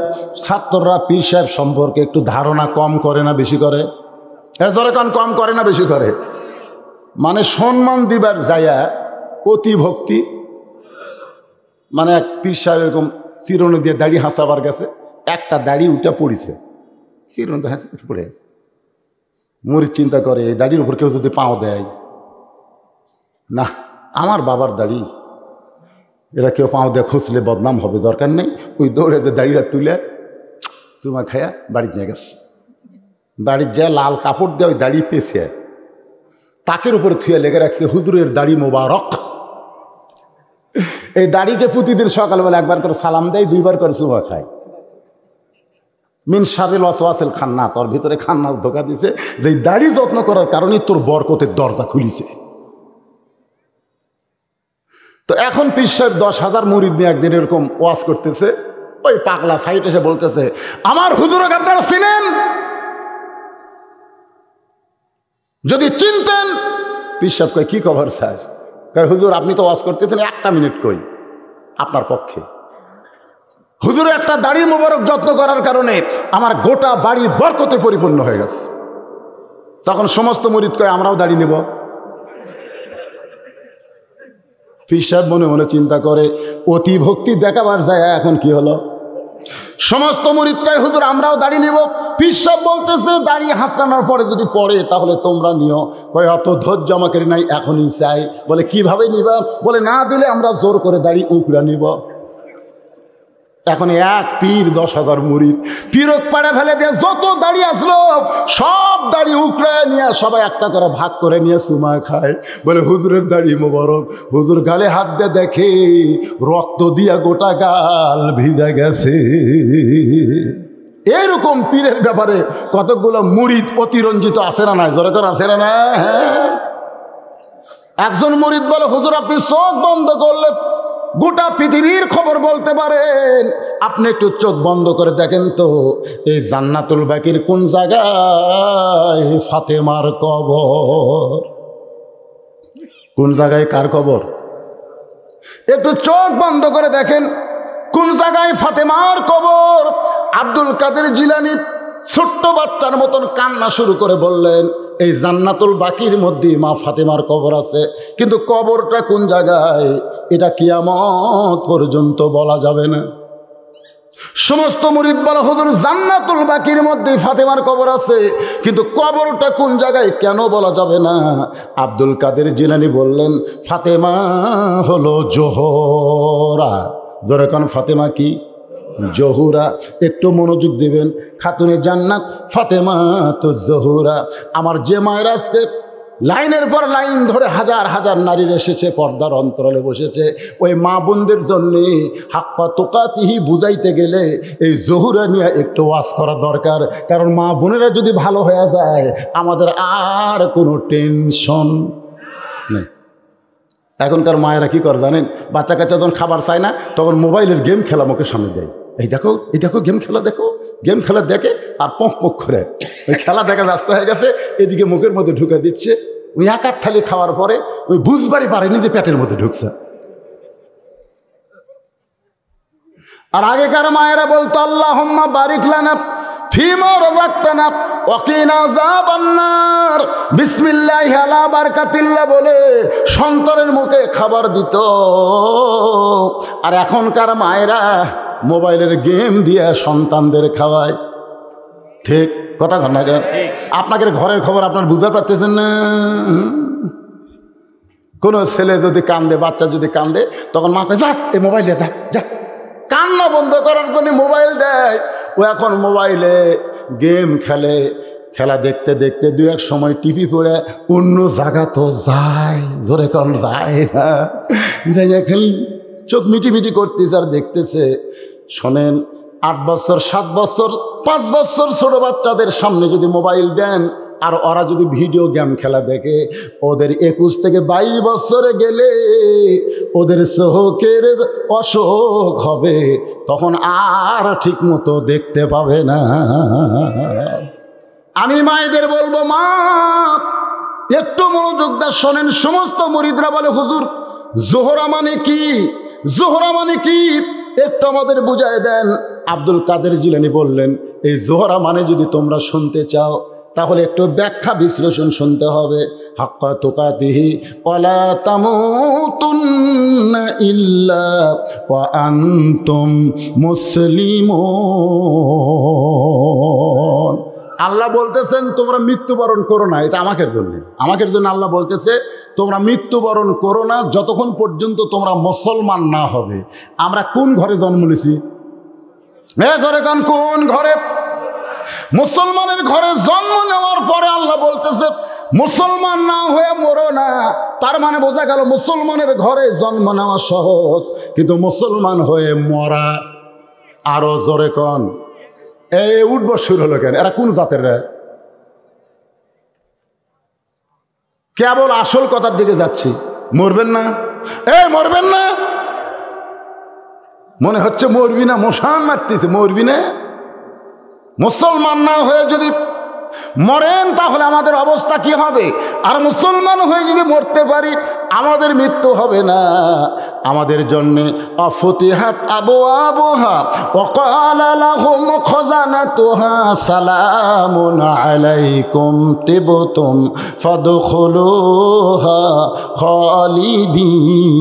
ছাত্ররা পীর সাহেব সম্পর্কে একটু ধারণা কম করে না বেশি করে? এজরকান কম করে না বেশি করে? মানে সম্মান দিবার যায়া অতি ভক্তি, মানে এক পীর সাহেব এরকম চিরুনি দিয়ে দাড়ি হাসাবার গেছে, একটা দাড়ি উঠে পড়েছে, চিরুনি তো হাসি পড়ে গেছে। মুরিদ চিন্তা করে এই দাড়ির উপর কেউ যদি পাও দেয়, না আমার বাবার দাড়ি, এরা কেউ পাও দিয়ে খুঁজলে বদনাম হবে, দরকার নেই। ওই দৌড়ে যে দাড়িটা তুলে চুমা খায়া বাড়িতে নিয়ে গেছে। বাড়ির যায় লাল কাপড় দিয়ে ওই দাড়ি পেঁচে তাকের উপরে থুয়ে লেগে রাখছে, হুজুরের দাড়ি মোবারক। এই দাড়িকে প্রতিদিন সকালবেলা একবার করে সালাম দেয়, দুইবার করে চুমা খায়। মিন শারিল ওয়াসওয়াসিল খান্নাস, ওর ভিতরে খান্নাস ধোকা দিছে যে দাড়ি যত্ন করার কারণে তোর বরকতের দরজা খুলিছে। তো এখন পীর সাহেব 10,000 মুরিদ নিয়ে একদিন এরকম ওয়াজ করতেছে। ওই পাগলা সাইড এসে বলতেছে, আমার হুজুরকে আপনারা চিনেন? যদি চিনতেন। পীর সাহেব কয় কি খবর চাস? কয় হুজুর আপনি তো ওয়াজ করতেছেন, একটা মিনিট কই আপনার পক্ষে। হুজুর একটা দাড়ি মোবারক যত্ন করার কারণে আমার গোটা বাড়ি বরকতে পরিপূর্ণ হয়ে গেছে। তখন সমস্ত মুরিদ কয় আমরাও দাড়ি নেব। পীর সাহেব মনে মনে চিন্তা করে, অতি ভক্তি দেখাবার যায় এখন কি হলো? সমস্ত মুরিদ কয় হুজুর আমরাও দাড়ি নিব। পীর সাহেব বলতেছে দাড়ি হাসানোর পরে যদি পড়ে তাহলে তোমরা নিও। কয় অত ধৈর্য আমাকে নাই, এখনই চাই। বলে কিভাবে নিবা? বলে না দিলে আমরা জোর করে দাড়ি উকড়া নিব। এখন এক পীর 10,000 মুরিদ পীরক পাড়ে ফেলে দিয়ে যত দাড়ি আসলো সব দাড়ি উকড়ে নিয়ে সবাই একটা করে ভাগ করে নিয়ে চুমা খায়। বলে হুজুরের দাড়ি মোবারক। হুজুর গালে হাত দিয়ে দেখে রক্ত দিয়া গোটা গাল ভিজে গেছে। এরকম পীরের ব্যাপারে কতগুলো মুরিদ অতিরঞ্জিত আছে না নাই? যেরকম আছে না? হ্যাঁ। একজন মুরিদ বলে হুজুর আপনি চোখ বন্ধ করলে গোটা পৃথিবীর খবর বলতে পারেন। আপনি একটু চোখ বন্ধ করে দেখেন তো এই জান্নাতুল বাকির কোন জায়গায় ফাতেমার কবর? কোন জায়গায় কার কবর? একটু চোখ বন্ধ করে দেখেন কোন জায়গায় ফাতেমার কবর। আব্দুল কাদের জিলানী ছোট্ট বাচ্চার মতন কান্না শুরু করে বললেন, এই জান্নাতুল বাকির মধ্যে মা ফাতেমার কবর আছে, কিন্তু কবরটা কোন জায়গায় এটা কিয়ামত পর্যন্ত বলা যাবে না। সমস্ত মুরিদ বলে হুজুর জান্নাতুল বাকির মধ্যে ফাতেমার কবর আছে, কিন্তু কবরটা কোন জায়গায় কেন বলা যাবে না? আব্দুল কাদের জিলানী বললেন ফাতেমা হলো জোহরা। জোরে কোন ফাতেমা কি? জহুরা। একটু মনোযোগ দিবেন। খাতুনে জান্নাত ফাতেমা তো জহুরা। আমার যে মায়ের আজকে লাইনের পর লাইন ধরে হাজার হাজার নারীর এসেছে, পর্দার অন্তরালে বসেছে, ওই মা বোনদের জন্যে হাক্কা তোকাতিহি বুঝাইতে গেলে এই জহুরা নিয়ে একটু ওয়াজ করা দরকার। কারণ মা বোনেরা যদি ভালো হয়ে যায় আমাদের আর কোনো টেনশন নেই। এখনকার মায়েরা কি করে জানেন? বাচ্চা কাচ্চা যখন খাবার চায় না তখন মোবাইলের গেম খেলা মুখের সামনে দেয়। এই দেখো গেম খেলা দেখো। গেম খেলা দেখে আর পক পক করে ওই খেলা দেখা ব্যস্ত হয়ে গেছে, এদিকে মুখের মধ্যে ঢুকে দিচ্ছে। ওই এক হাত থালি খাওয়ার পরে ওই বুঝবারই পারেনি যে পেটের মধ্যে ঢুকছে। আর আগেকার মায়েরা বলতো আল্লাহুম্মা বারিক লানা ফিমা রাযাকতানা ওয়াকিনা আযাবান্নার, বিসমিল্লাহি আলা বারাকাতিল্লাহ বলে সন্তানের মুখে খাবার দিত। আর এখনকার মায়েরা মোবাইলের গেম দিয়ে সন্তানদের খাওয়ায়। ঠিক কথা কন না? আপনাদের ঘরের খবর আপনার বুঝতে পারতেছেন না? কোনো ছেলে যদি কান্দে, বাচ্চা যদি কান্দে, তখন মা কয় যা এই মোবাইলে যা যা, কান্না বন্ধ করার জন্য মোবাইল দেয়। ও এখন মোবাইলে গেম খেলে, খেলা দেখতে দেখতে দু এক সময় টিভি পড়ে অন্য জায়গা তো যায়, জোরে কন যায় না, যাইয়া খালি চোখ মিটি মিটি করতেছে আর দেখতেছে। শোনেন, 8 বছর 7 বছর 5 বছর ছোট বাচ্চাদের সামনে যদি মোবাইল দেন আর ওরা যদি ভিডিও গেম খেলা দেখে, ওদের 21 থেকে 22 বছরে গেলে ওদের চোখের অসুখ হবে, তখন আর ঠিক মতো দেখতে পাবে না। আমি মায়েদের বলবো, মা একটু মনোযোগ দিয়ে শোনেন। সমস্ত মুরিদরা বলে হুজুর জোহরা মানে কি, জোহরা মানে কি একটু আমাদের বুঝায় দেন। আব্দুল কাদের জিলানী বললেন, এই জোহরা মানে যদি তোমরা শুনতে চাও তাহলে একটু ব্যাখ্যা বিশ্লেষণ শুনতে হবে। হাক্কা তুকাতিহি ওয়ালা তামুতুন্না ইল্লা ওয়া আনতুম মুসলিমুন। আল্লাহ বলতেছেন তোমরা মৃত্যুবরণ করো না, এটা আমাদের জন্য আল্লাহ বলতেছে তোমরা মৃত্যুবরণ করো না যতক্ষণ পর্যন্ত তোমরা মুসলমান না হবে। আমরা কোন ঘরে জন্ম নিয়েছি? ধরে কোন ঘরে? মুসলমানের ঘরে জন্ম নেওয়ার পরে আল্লাহ বলতেছে মুসলমান না হয়ে মরো না। তার মানে বোঝা গেল মুসলমানের ঘরে জন্ম নেওয়া সহজ, কিন্তু মুসলমান হয়ে মরা আরো জোরে কন। এই উঠব শুরু হলো কেন? এরা কোন জাতের রে? কেবল আসল কথার দিকে যাচ্ছি। মরবেন না? মরবেন না? মনে হচ্ছে মরবি না, মশান মারতেছে। মরবি না? মুসলমান না হয়ে যদি মরেন তাহলে আমাদের অবস্থা কি হবে? আর মুসলমান হয়ে যদি মরতে পারি আমাদের মৃত্যু হবে না। আমাদের জন্য অফতিহাত আবওয়াবুহা ওয়া ক্বালা লাহুম খাযানাতুহা সালামুন আলাইকুম তিবতুম ফাদখুলুহা খালিদিন।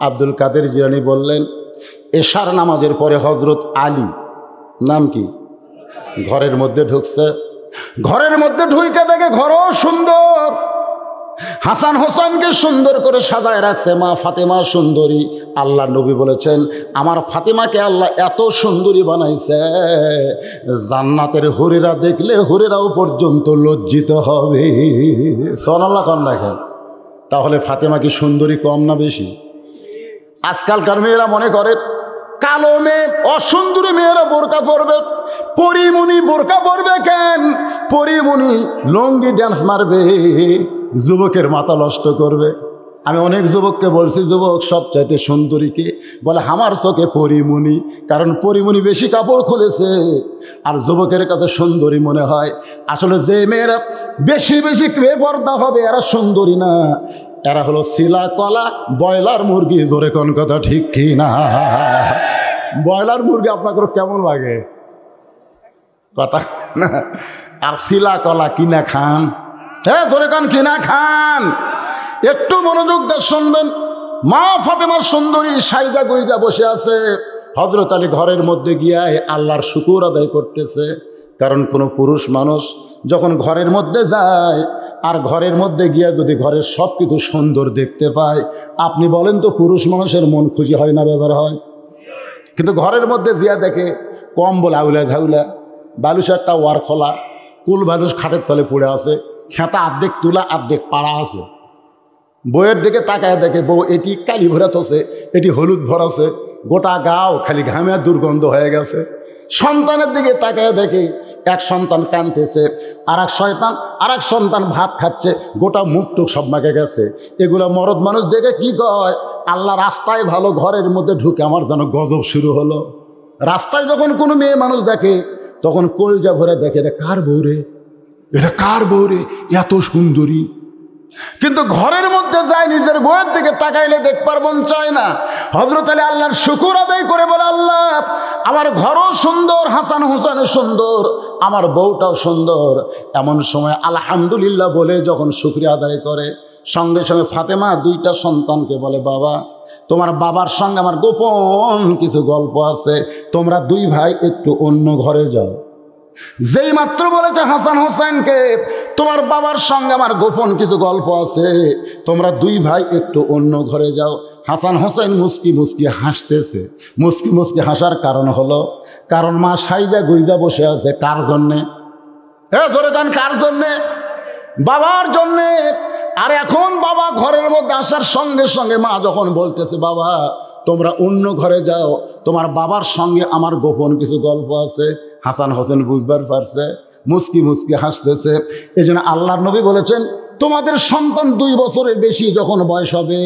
আব্দুল কাদের জিলানী বললেন, এশার নামাজের পরে হযরত আলী, নাম কি, ঘরের মধ্যে ঢুকছে। ঘরের মধ্যে ঢুকে দেখে ঘরও সুন্দর, হাসান হোসেনকে সুন্দর করে সাজায় রাখছে। মা ফাতেমা সুন্দরী। আল্লাহ নবী বলেছেন আমার ফাতেমাকে আল্লাহ এত সুন্দরী বানাইছে, জান্নাতের হুরেরা দেখলে হুরেরাও পর্যন্ত লজ্জিত হবে। সুবহানাল্লাহ কোন রাখেন। তাহলে ফাতেমা কি সুন্দরী কম না বেশি? আজকালকার মেয়েরা মনে করে কালো মেয়ে, অসুন্দরী মেয়েরা বোরকা পরবে। পরিমণি বোরকা পরবে কেন? পরিমণি লঙ্গি ড্যান্স মারবে, যুবকের মাথা নষ্ট করবে। আমি অনেক যুবককে বলছি, যুবক সবচাইতে সুন্দরীকে? বলে আমার চোখে পরিমণি, কারণ পরিমণি বেশি কাপড় খুলেছে আর যুবকের কাছে সুন্দরী মনে হয়। আসলে যে মেয়েরা বেশি বেশি বেপর্দা হবে এরা সুন্দরী না, এরা হলো শিলা কলা ব্রয়লার মুরগি। জোরে কোন কথা ঠিক কি না? ব্রয়লার মুরগি আপনাকে কেমন লাগে? কথা না। আর শিলা কলা কিনা খান। জোরে কোন কিনা খান? একটু মনোযোগ দিয়ে শুনবেন। মা ফাতেমা সুন্দরী সাইদা গুইদা বসে আছে। হযরত আলী ঘরের মধ্যে গিয়ে আল্লাহর শুকর আদায় করতেছে। কারণ কোনো পুরুষ মানুষ যখন ঘরের মধ্যে যায় আর ঘরের মধ্যে গিয়ে যদি ঘরের সব কিছু সুন্দর দেখতে পায়, আপনি বলেন তো পুরুষ মানুষের মন খুশি হয় না বেজার হয়? কিন্তু ঘরের মধ্যে জিয়া দেখে কম্বল আউলা ঝাউলা, বালুসারটা ওয়ার খোলা, কুল বালুস খাটের তলে পড়ে আছে, খেতা আর্ধেক তুলা আর্ধেক পাড়া আছে। বউয়ের দিকে তাকায় দেখে বউ এটি কালি ভরাত আছে, এটি হলুদ ভরাছে, গোটা গাও খালি ঘামে দুর্গন্ধ হয়ে গেছে। সন্তানের দিকে তাকায় দেখে এক সন্তান কাঁদতেছে, আর এক সন্তান ভাত খাচ্ছে, গোটা মুখটুক সব মাকে গেছে। এগুলো মরদ মানুষ দেখে কি কয়, আল্লাহ রাস্তায় ভালো, ঘরের মধ্যে ঢুকে আমার যেন গজব শুরু হলো। রাস্তায় যখন কোনো মেয়ে মানুষ দেখে তখন কলজা ভরে দেখে এটা কার বউ রে, এটা কার বউ রে, এত সুন্দরী। কিন্তু ঘরের মধ্যে যায় নিজের বউয়ের দিকে তাকাইলে দেখবার মন চায় না। হযরত আলী আল্লাহর শুকর আদায় করে বলে, আল্লাহ আমার ঘরও সুন্দর, হাসান হোসেনও সুন্দর, আমার বউটাও সুন্দর। এমন সময় আলহামদুলিল্লাহ বলে যখন শুকরিয়া আদায় করে, সঙ্গে সঙ্গে ফাতেমা দুইটা সন্তানকে বলে, বাবা তোমার বাবার সঙ্গে আমার গোপন কিছু গল্প আছে, তোমরা দুই ভাই একটু অন্য ঘরে যাও। যেই মাত্র বলেছে হাসান হোসেনকে, তোমার বাবার সঙ্গে আমার গোপন কিছু গল্প আছে, তোমরা দুই ভাই একটু অন্য ঘরে যাও। হাসান হোসেন মুস্কি মুস্কি হাসতেছে। মুস্কি মুস্কি হাসার কারণ হলো, কারণ মা সাইদা গুইজা বসে আছে কার জন্যে? জোরে গান, কার জন্যে? বাবার জন্যে। আর এখন বাবা ঘরের মধ্যে আসার সঙ্গে সঙ্গে মা যখন বলতেছে, বাবা তোমরা অন্য ঘরে যাও, তোমার বাবার সঙ্গে আমার গোপন কিছু গল্প আছে, হাসান হোসেন বুঝবার পারছে, মুস্কি মুস্কি হাসতেছে। এই জন্য আল্লাহর নবী বলেছেন, তোমাদের সন্তান 2 বছরের বেশি যখন বয়স হবে,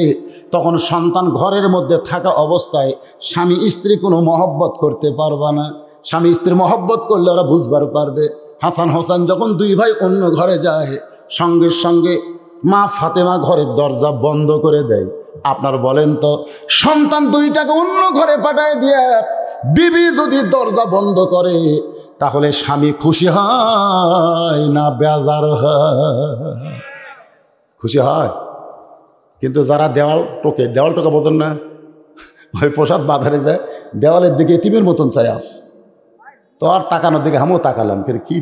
তখন সন্তান ঘরের মধ্যে থাকা অবস্থায় স্বামী স্ত্রী কোনো মহব্বত করতে পারবে না। স্বামী স্ত্রী মহব্বত করলে ওরা বুঝবার পারবে। হাসান হোসেন যখন 2 ভাই অন্য ঘরে যায়, সঙ্গে সঙ্গে মা ফাতেমা ঘরের দরজা বন্ধ করে দেয়। আপনার বলেন তো, সন্তান 2টাকে অন্য ঘরে পাঠায় দিয়ে বিবি যদি দরজা বন্ধ করে, তাহলে স্বামী খুশি হয় না বেজার হয়? খুশি হয়। কিন্তু যারা দেওয়াল টোকা বোঝেন না, ওই প্রসাদ বাজারে যায়, দেওয়ালের দিকে এতিমের মতন চাই আস, তো আর তাকানোর দিকে আমিও তাকালাম, ফের কি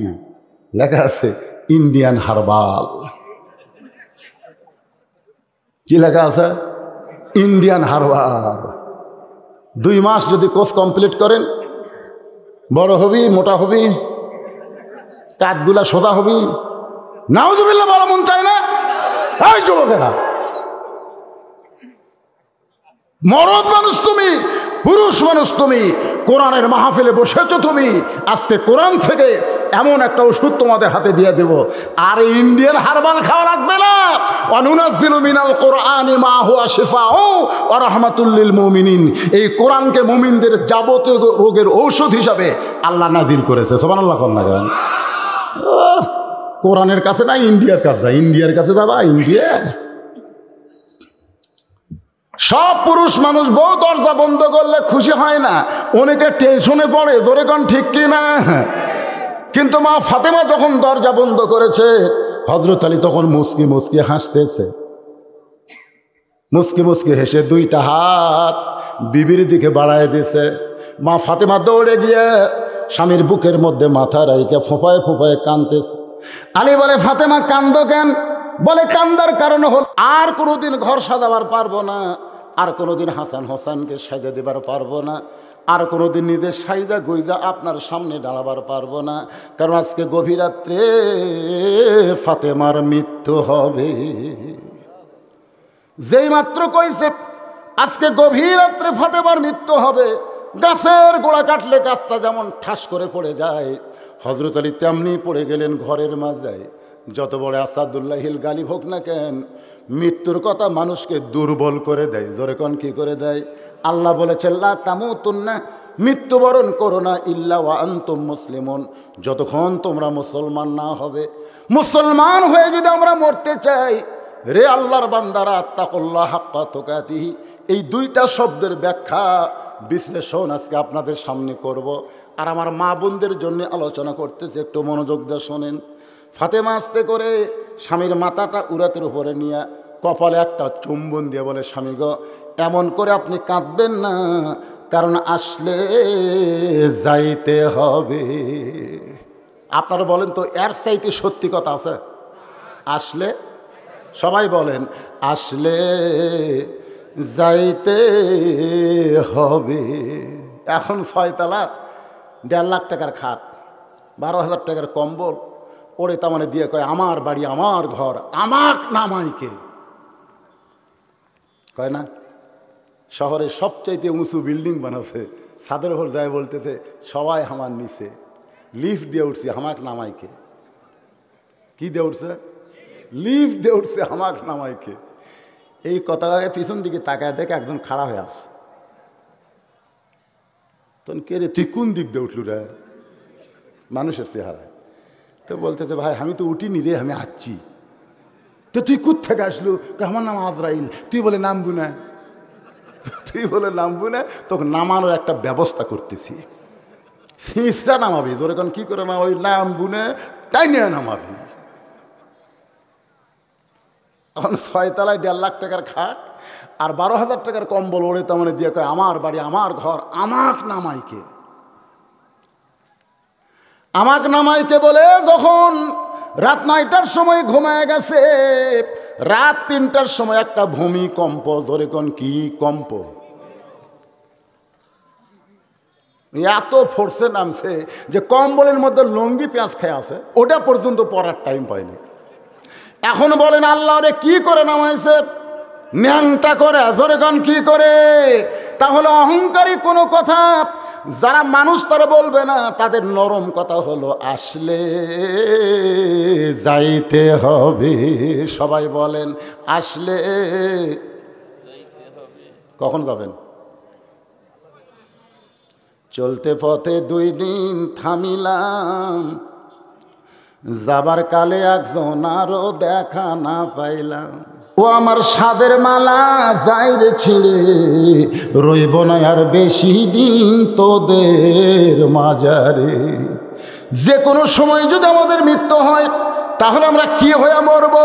লেখা আছে, ইন্ডিয়ান হারবাল। কি লেখা আছে? Indian herbal. 2 মাস যদি কোর্স কমপ্লিট করেন, বড় হবি, মোটা হবি, কাঠগুলা সোজা হবি। নাউজুবিল্লাহ বলা মন চায় না? এই যুবকেরা, মরদ মানুষ তুমি, পুরুষ মানুষ তুমি, কোরআনের মাহফিলে বসেছো তুমি, আজকে কোরআন থেকে এমন একটা ওষুধ তোমাদের হাতে দিয়ে দেব, আর ইন্ডিয়ান হারবাল খাওয়া লাগবে না। অনুনাজ্জিলু মিনাল কোরআনি মা হুয়া শিফাউ ওয়া রাহমাতুল লিল মুমিনিন। এই কোরআনকে মুমিনদের যাবতীয় রোগের ঔষধ হিসাবে আল্লাহ নাজিল করেছে। সুবহানাল্লাহ। কোরআনের কাছে না ইন্ডিয়ার কাছে? ইন্ডিয়ার কাছে যাবা? ইন্ডিয়া সব পুরুষ মানুষ বউ দরজা বন্ধ করলে খুশি হয় না, অনেকে টেনশনে পড়ে। ধরে কোন ঠিক কি না? কিন্তু মা ফাতেমা যখন দরজা বন্ধ করেছে, হযরত আলী তখন মুস্কি মুস্কি হাসতেছে। মুস্কি মুস্কি হেসে 2টা হাত বিবির দিকে বাড়ায় দিছে। মা ফাতেমা দৌড়ে গিয়ে স্বামীর বুকের মধ্যে মাথা রাইকে ফোঁপায় ফোঁপায় কাঁদতেছে। আলী বলে, ফাতেমা কান্দো কেন? বলে, কান্দার কারণ হল আর কোনোদিন ঘর সাজাবার পারবো না, আর কোনোদিন হাসান হোসেনকে সাজা দেবার পারবো না, আর কোনোদিন নিজের সাইজা গইজা আপনার সামনে দাঁড়াবার পারবো না, কারণ আজকে গভীর রাত্রে ফাতেমার মৃত্যু হবে। যেই মাত্র কইছে আজকে গভীর রাত্রে ফাতেমার মৃত্যু হবে, গাছের গোড়া কাটলে গাছটা যেমন ঠাস করে পড়ে যায়, হযরত আলী তেমনি পড়ে গেলেন ঘরের মাঝে। যত বড় আসাদুল্লাহিল গালিব হোক না কেন, মৃত্যুর কথা মানুষকে দুর্বল করে দেয়। জোরে কোন কি করে দেয়? আল্লাহ বলেছেন, লা তামুতুন্না, মৃত্যুবরণ করো না ইল্লা ওয়া আনতুম মুসলিমুন, যতক্ষণ তোমরা মুসলমান না হবে। মুসলমান হয়ে যদি আমরা মরতে চাই, রে আল্লাহর বান্দারা, আত্তাকুল্লাহ হাক্কা তুকাতিহি, এই 2টা শব্দের ব্যাখ্যা বিশ্লেষণ আজকে আপনাদের সামনে করব। আর আমার মা বোনদের জন্য আলোচনা করতেছে, একটু মনোযোগ দিয়ে শোনেন। ফাতেমা আস্তে করে স্বামীর মাথাটা উরাতের উপরে নিয়ে কপালে একটা চুম্বন দিয়ে বলে, স্বামী গো, এমন করে আপনি কাঁদবেন না, কারণ আসলে যাইতে হবে। আপনারা বলেন তো, এর চাইতে সত্যি কথা আছে? আসলে, সবাই বলেন, আসলে যাইতে হবে। এখন 6 তলা 1.5 লাখ টাকার খাট, 12,000 টাকার কম্বল ওরে তা মানে দিয়ে কয়, আমার বাড়ি, আমার ঘর, আমাক নামাইকে কয় না। শহরের সবচাইতে উঁচু বিল্ডিং বানাচ্ছে, ছাদের উপর যায় বলতেছে, সবাই আমার নিচে, লিফট দিয়ে উঠছে, আমাক নামাইকে। কি দিয়ে উঠছে? লিফট দিয়ে উঠছে, আমাক নামাইকে। এই কথাটাকে পিছন দিকে তাকায় দেখে একজন খাড়া হয়ে আস, তখন কে রে, তুই কোন দিক দিয়ে উঠলু রে? মানুষের চেহারা। তো বলতেছে, ভাই আমি তো উঠিনি রে, আমি আসছি। তো তুই কোত্থেকে আসলু? আমার নাম আজরাইল। তুই বলে নামবু না, তুই বলে নামবু না, তোকে নামানোর একটা ব্যবস্থা করতেছি। শিশরা নামাবি, জোরে কোন কি করে নামাবি? নামবু না, তাই নিয়ে নামাবি। এখন 6 তলায় 1.5 লাখ টাকার খাট আর 12,000 টাকার কম্বল ওড়ে তেমন দিয়ে কয় আমার বাড়ি, আমার ঘর, আমাক নামাইকে, আমাক নামাইকে বলে যখন রাত 9টার সময় ঘুমায় গেছে, রাত 3টার সময় একটা ভূমিকম্প, জোরে কোন কি কম্প, এত ফোর্সে নামছে যে কম্বলের মধ্যে লঙ্গি পেঁয়াজ খেয়ে আছে, ওটা পর্যন্ত পড়ার টাইম পায়নি। এখন বলেন আল্লাহ রে কি করে নামাইছে? ন্যাংটা করে, জোরে কোন কি করে? তাহলে অহংকারী কোনো কথা যারা মানুষ তারা বলবে না, তাদের নরম কথা হলো আসলে যাইতে হবে। সবাই বলেন আসলে। কখন যাবেন? চলতে পথে 2 দিন থামিলাম, যাবার কালে একজন আরো দেখা না পাইলাম। ও আমার সাদের মালা যাইরে ছিঁড়ে, রইব না আর বেশি দিন তোদের মাজারে। যে কোনো সময় যদি আমাদের মৃত্যু হয়, তাহলে আমরা কি হয়ে মরব?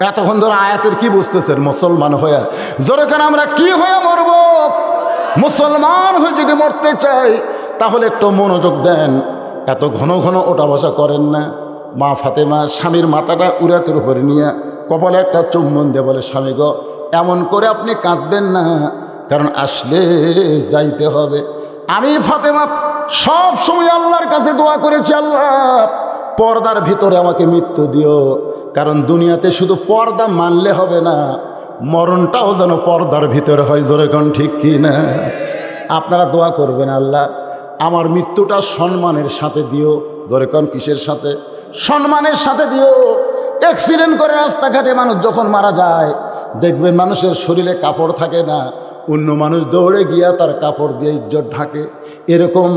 এতক্ষণ ধরে আয়াতের কি বুঝতেছেন? মুসলমান হয়ে জোরে কেন আমরা কি হয়ে মরব? মুসলমান হয়ে যদি মরতে চাই তাহলে একটু মনোযোগ দেন। এত ঘন ঘন ওঠা বসা করেন না। মা ফাতেমা স্বামীর মাথাটা উরাতের উপরে নিয়ে কপালে একটা চুম্বন দিয়ে বলে, স্বামী গো, এমন করে আপনি কাঁদবেন না, কারণ আসলে যাইতে হবে। আমি ফাতেমা সব সময় আল্লাহর কাছে দোয়া করেছি, আল্লাহ পর্দার ভিতরে আমাকে মৃত্যু দিও, কারণ দুনিয়াতে শুধু পর্দা মানলে হবে না, মরণটাও যেন পর্দার ভিতরে হয়। জোরে কোন ঠিক কি না? আপনারা দোয়া করবেন, আল্লাহ আমার মৃত্যুটা সম্মানের সাথে দিও। জোরে কোন কিসের সাথে? সম্মানের সাথে দিও। অ্যাক্সিডেন্ট করে রাস্তাঘাটে মানুষ যখন মারা যায়, দেখবেন মানুষের শরীরে কাপড় থাকে না, অন্য মানুষ দৌড়ে গিয়া তার কাপড় দিয়ে ইজ্জত ঢাকে। এরকম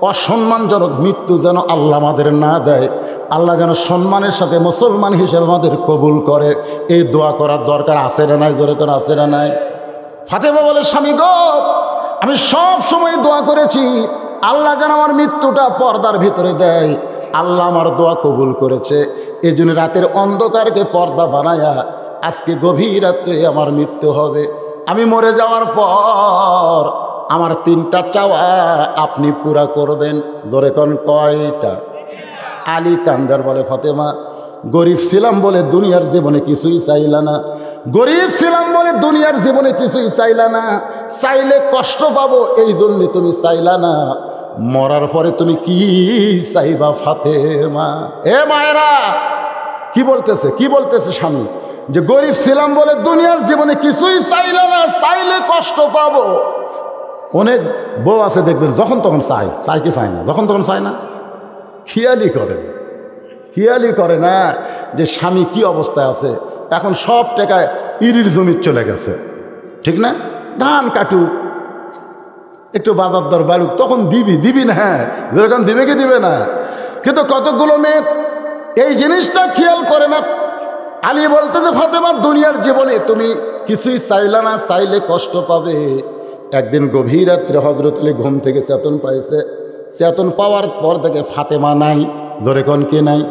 অসম্মানজনক মৃত্যু যেন আল্লাহ আমাদের না দেয়। আল্লাহ যেন সম্মানের সাথে মুসলমান হিসেবে আমাদের কবুল করে। এই দোয়া করার দরকার আছে না নাই? জোরে করে আছে না নাই? ফাতেমা বলে, স্বামী গো, আমি সব সময় দোয়া করেছি আল্লাহ যেন আমার মৃত্যুটা পর্দার ভিতরে দেয়। আল্লাহ আমার দোয়া কবুল করেছে। এই জন্য রাতের অন্ধকারকে পর্দা বানায়া আজকে গভীর রাত্রে আমার মৃত্যু হবে। আমি মরে যাওয়ার পর আমার 3টা চাওয়া আপনি পুরা করবেন। জোরে কোন কয়টা? আলী কান্দার বলে, ফাতেমা গরিব ছিলাম বলে দুনিয়ার জীবনে কিছুই চাইলা না, গরিব ছিলাম বলে দুনিয়ার জীবনে কিছুই চাইলা না, চাইলে কষ্ট পাবো এই জন্য তুমি চাইলা না, মরার পরে তুমি কি চাইবা ফাতেমা? এ মায়েরা, কি বলতেছে? কি বলতেছে স্বামী? যে গরিব ছিলাম বলে দুনিয়ার জীবনে কিছুই চাইলা না, চাইলে কষ্ট পাবো। অনেক বউ আছে দেখবেন যখন তখন চাই, চাই কি চাই না, যখন তখন চাই না, খেয়ালই করে, খেয়ালই করে না যে স্বামী কি অবস্থায় আছে। এখন সব টাকায় ইরির জমি চলে গেছে, ঠিক না? ধান কাটুক, একটু বাজার দর বাড়ুক, তখন দিবি না, যেরকম দিবে কি দিবে না। কিন্তু কতগুলো মেয়ে এই জিনিসটা খেয়াল করে না। আলী বলতে যে ফাতেমা দুনিয়ার জীবনে তুমি কিছুই চাইলা না, চাইলে কষ্ট পাবে। একদিন গভীর রাত্রে হজরত আলী ঘুম থেকে চেতন পাইছে। চেতন পাওয়ার পর থেকে ফাতেমা নাই। ধরে কোন কে নাই?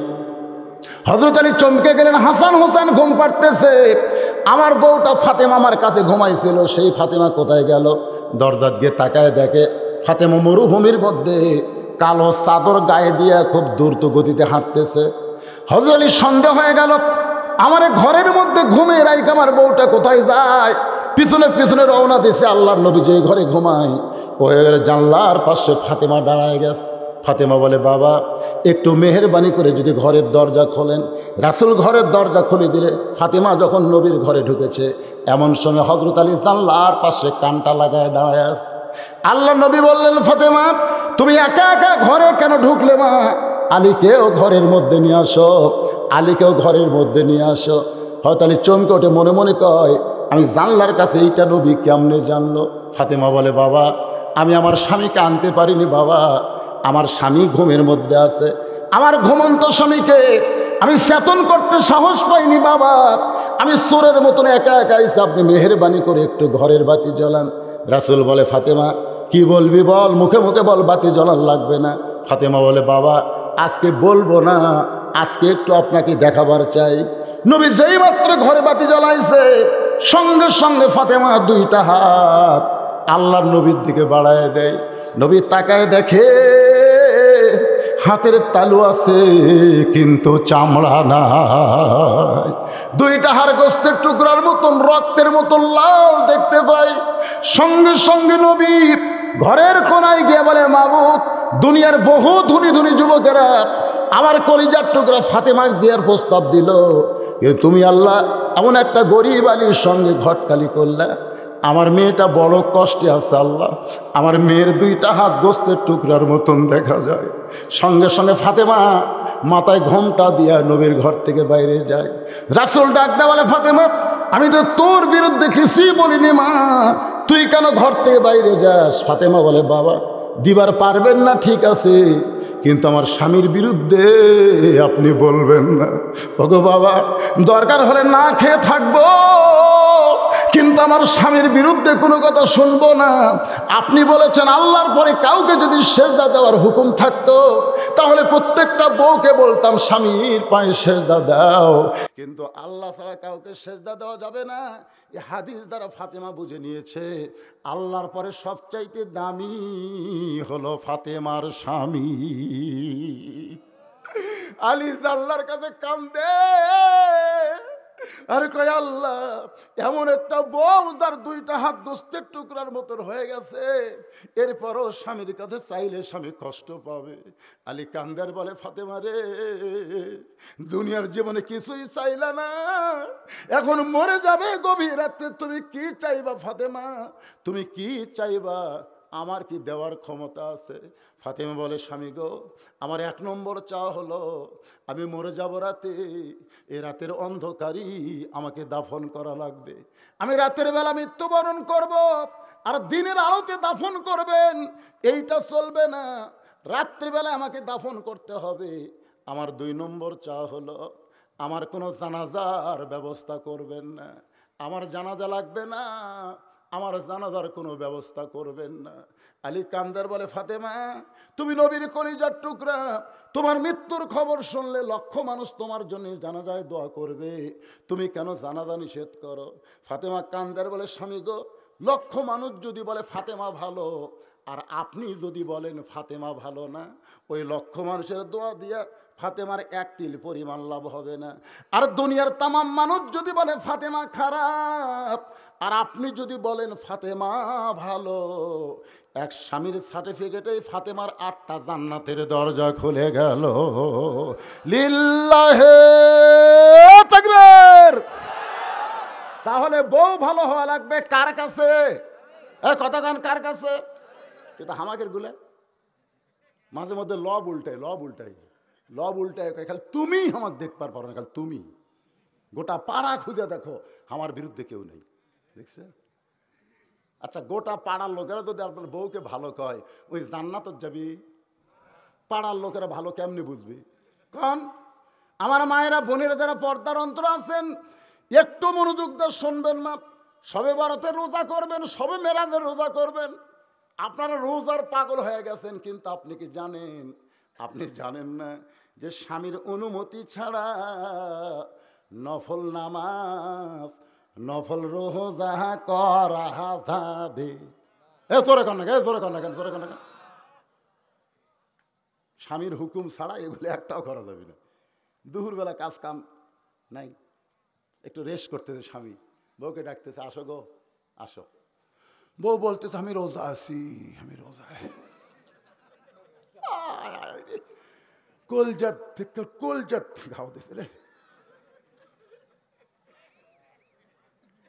হজরত আলী চমকে গেলেন। হাসান হোসেন ঘুম পাড়তেছে। আমার বউটা ফাতেমা আমার কাছে ঘুমাইছিল, সেই ফাতেমা কোথায় গেল? দরজাত গিয়ে তাকায় দেখে ফাতেমা মরুভূমির মধ্যে কালো চাদর গায়ে দিয়ে খুব দ্রুত গতিতে হাঁটতেছে। হজরত আলী সন্দেহ হয়ে গেল, আমার ঘরের মধ্যে ঘুমে রাইক আমার বউটা কোথায় যায়? পিছনে পিছনে রওনা দিছে। আল্লাহর নবী যে ঘরে ঘুমায় ওই জানলার পাশে ফাতেমা দাঁড়ায় গেছে। ফাতেমা বলে, বাবা একটু মেহেরবানি করে যদি ঘরের দরজা খোলেন। রাসূল ঘরের দরজা খুলে দিলে ফাতেমা যখন নবীর ঘরে ঢুকেছে, এমন সময় হজরত আলী জানলার পাশে কানটা লাগায় দাঁড়ায় আছে। আল্লাহ নবী বললেন, ফাতেমা তুমি একা একা ঘরে কেন ঢুকলে? মা আলীকেও ঘরের মধ্যে নিয়ে আসো, আলীকেও ঘরের মধ্যে নিয়ে আসো। হয়তো আলী চমকে ওঠে, মনে মনে কয়, আমি জানলার কাছে এইটা নবী কেমনে জানলো? ফাতেমা বলে, বাবা আমি আমার স্বামীকে আনতে পারিনি বাবা, আমার স্বামী ঘুমের মধ্যে আছে। আমার ঘুমন্ত স্বামীকে আমি চেতন করতে সাহস পাইনি বাবা, আমি চোরের মতন একা একা এসে আপনি মেহেরবানি করে একটু ঘরের বাতি জ্বালান। রাসূল বলে ফাতেমা কি বলবি বল, মুখে মুখে বল, বাতি জ্বালান লাগবে না। ফাতেমা বলে বাবা আজকে বলবো না, আজকে একটু আপনাকে দেখাবার চাই। নবী যেই মাত্র ঘরে বাতি জ্বলাইছে সঙ্গে সঙ্গে ফাতেমা দুইটা হাত আল্লাহর নবীর দিকে বাড়ায় দেয়। নবী তাকায় দেখে হাতের তালু আছে কিন্তু চামড়া নাই। দুইটা হাড় গোস্তের টুকরার মতন রক্তের মতন লাল দেখতে পাই। সঙ্গে সঙ্গে নবী ঘরের কোনায় গিয়ে বলে মাবুদ, দুনিয়ার বহু ধনী ধনী যুবকেরা আমার কলিজার টুকরা ফাতেমার বিয়ের প্রস্তাব দিল, কিন্তু তুমি আল্লাহ এমন একটা গরিব আলীর সঙ্গে ঘটকালি করলে, আমার মেয়েটা বড় কষ্টে আছে আল্লাহ, আমার মেয়ের দুইটা হাত গোস্তের টুকরার মতন দেখা যায়। সঙ্গে সঙ্গে ফাতেমা মাথায় ঘোমটা দিয়া নবীর ঘর থেকে বাইরে যায়। রাসূল ডাকতে বলে ফাতেমা আমি তো তোর বিরুদ্ধে কিছুই বলিনি মা, তুই কেন ঘর থেকে বাইরে যাস? ফাতেমা বলে বাবা দিবার পারবেন না ঠিক আছে, কিন্তু আমার স্বামীর বিরুদ্ধে আপনি বলবেন না। ওগো বাবা দরকার হলে না খেয়ে থাকবো, কিন্তু আমার স্বামীর বিরুদ্ধে কোনো কথা শুনবো না। আপনি বলেছেন আল্লাহর পরে কাউকে যদি সেজদা দেওয়ার হুকুম থাকতো তাহলে প্রত্যেকটা বউকে বলতাম স্বামীর পায়ে সেজদা দাও, কিন্তু আল্লাহ ছাড়া কাউকে সেজদা দেওয়া যাবে না। এই হাদিস দ্বারা ফাতেমা বুঝে নিয়েছে আল্লাহর পরে সবচাইতে দামি হলো ফাতেমার স্বামী। আলী আল্লাহর কাছে কান্দে আর কয় আল্লাহ এমন একটা বউ যার দুইটা হাত গোস্তের টুকরার মতন হয়ে গেছে, এরপরও স্বামীর কাছে চাইলে স্বামী কষ্ট পাবে। আলী কান্দার বলে ফাতেমা রে, দুনিয়ার জীবনে কিছুই চাইলা না, এখন মরে যাবে গভীর রাতে, তুমি কি চাইবা ফাতেমা, তুমি কি চাইবা, আমার কি দেওয়ার ক্ষমতা আছে? ফাতেমা বলে স্বামী গো আমার এক নম্বর চাওয়া হলো আমি মরে যাব রাতে, এ রাতের অন্ধকারই আমাকে দাফন করা লাগবে। আমি রাতের বেলা মৃত্যুবরণ করব, আর দিনের আলোতে দাফন করবেন এইটা চলবে না, রাত্রিবেলা আমাকে দাফন করতে হবে। আমার 2 নম্বর চাওয়া হলো আমার কোনো জানাজার ব্যবস্থা করবেন না, আমার জানাজা লাগবে না, আমার জানাজার কোনো ব্যবস্থা করবেন না। আলী কান্দার বলে ফাতেমা তুমি নবীর কলিজার টুকরা, তোমার মৃত্যুর খবর শুনলে লক্ষ মানুষ তোমার জন্য জানাজায় দোয়া করবে, তুমি কেন জানাজা নিষেধ করো? ফাতেমা কান্দার বলে স্বামী গো লক্ষ মানুষ যদি বলে ফাতেমা ভালো, আর আপনি যদি বলেন ফাতেমা ভালো না, ওই লক্ষ মানুষের দোয়া দিয়া ফাতেমার 1 তিল পরিমাণ লাভ হবে না। আর দুনিয়ার তামাম মানুষ যদি বলে ফাতেমা খারাপ, আর আপনি যদি বলেন ফাতেমা ভালো, এক স্বামীর সার্টিফিকেটেই ফাতেমার 8টা জান্নাতের দরজা খুলে গেল। লিল্লাহে তাকবীর। তাহলে বউ ভালো হওয়া লাগবে কার কাছে? কতক্ষণ কার কাছে? কিন্তু হামাকের গুলে মাঝে মধ্যে লব উল্টাই খালি তুমি আমাকে দেখবার পারো না, খালি তুমি গোটা পাড়া খুঁজে দেখো আমার বিরুদ্ধে কেউ নেই, দেখছেন? আচ্ছা গোটা পাড়ার লোকেরা যদি আপনার বউকে ভালো কয়, ওই জান্নাত যাবি? পাড়ার লোকেরা ভালো কেমনি বুঝবি? কারণ আমার মায়েরা বোনেরা যারা পর্দার অন্তর আছেন একটু মনোযোগ দিয়ে শুনবেন মা। সবে বরাতের রোজা করবেন, সবে মেরাজের রোজা করবেন, আপনারা রোজার পাগল হয়ে গেছেন, কিন্তু আপনি কি জানেন? আপনি জানেন না যে স্বামীর অনুমতি ছাড়া নফল নামাজ নফল রোজা করা যাবে? জোরে কর না কেন? স্বামীর হুকুম ছাড়া এগুলো একটাও করা যাবে না। দুপুরবেলা কাজ কাম নাই, একটু রেস্ট করতেছে স্বামী, বউকে ডাকতেছে আসো গো আসো। বউ বলতেছে আমি রোজা আছি, আমি রোজা। কলজাত থেকে খাওয়া দিছে রে।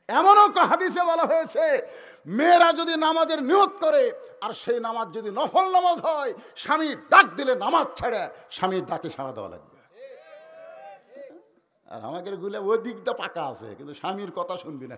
এমনও হাদিসে বলা হয়েছে মেয়েরা যদি নামাজের নিয়ত করে আর সেই নামাজ যদি নফল নামাজ হয়, স্বামী ডাক দিলে নামাজ ছেড়ে স্বামীর ডাকে সাড়া দেওয়া লাগবে। আর আমাদের গুলা ওই দিকটা পাকা আছে, কিন্তু স্বামীর কথা শুনবি না।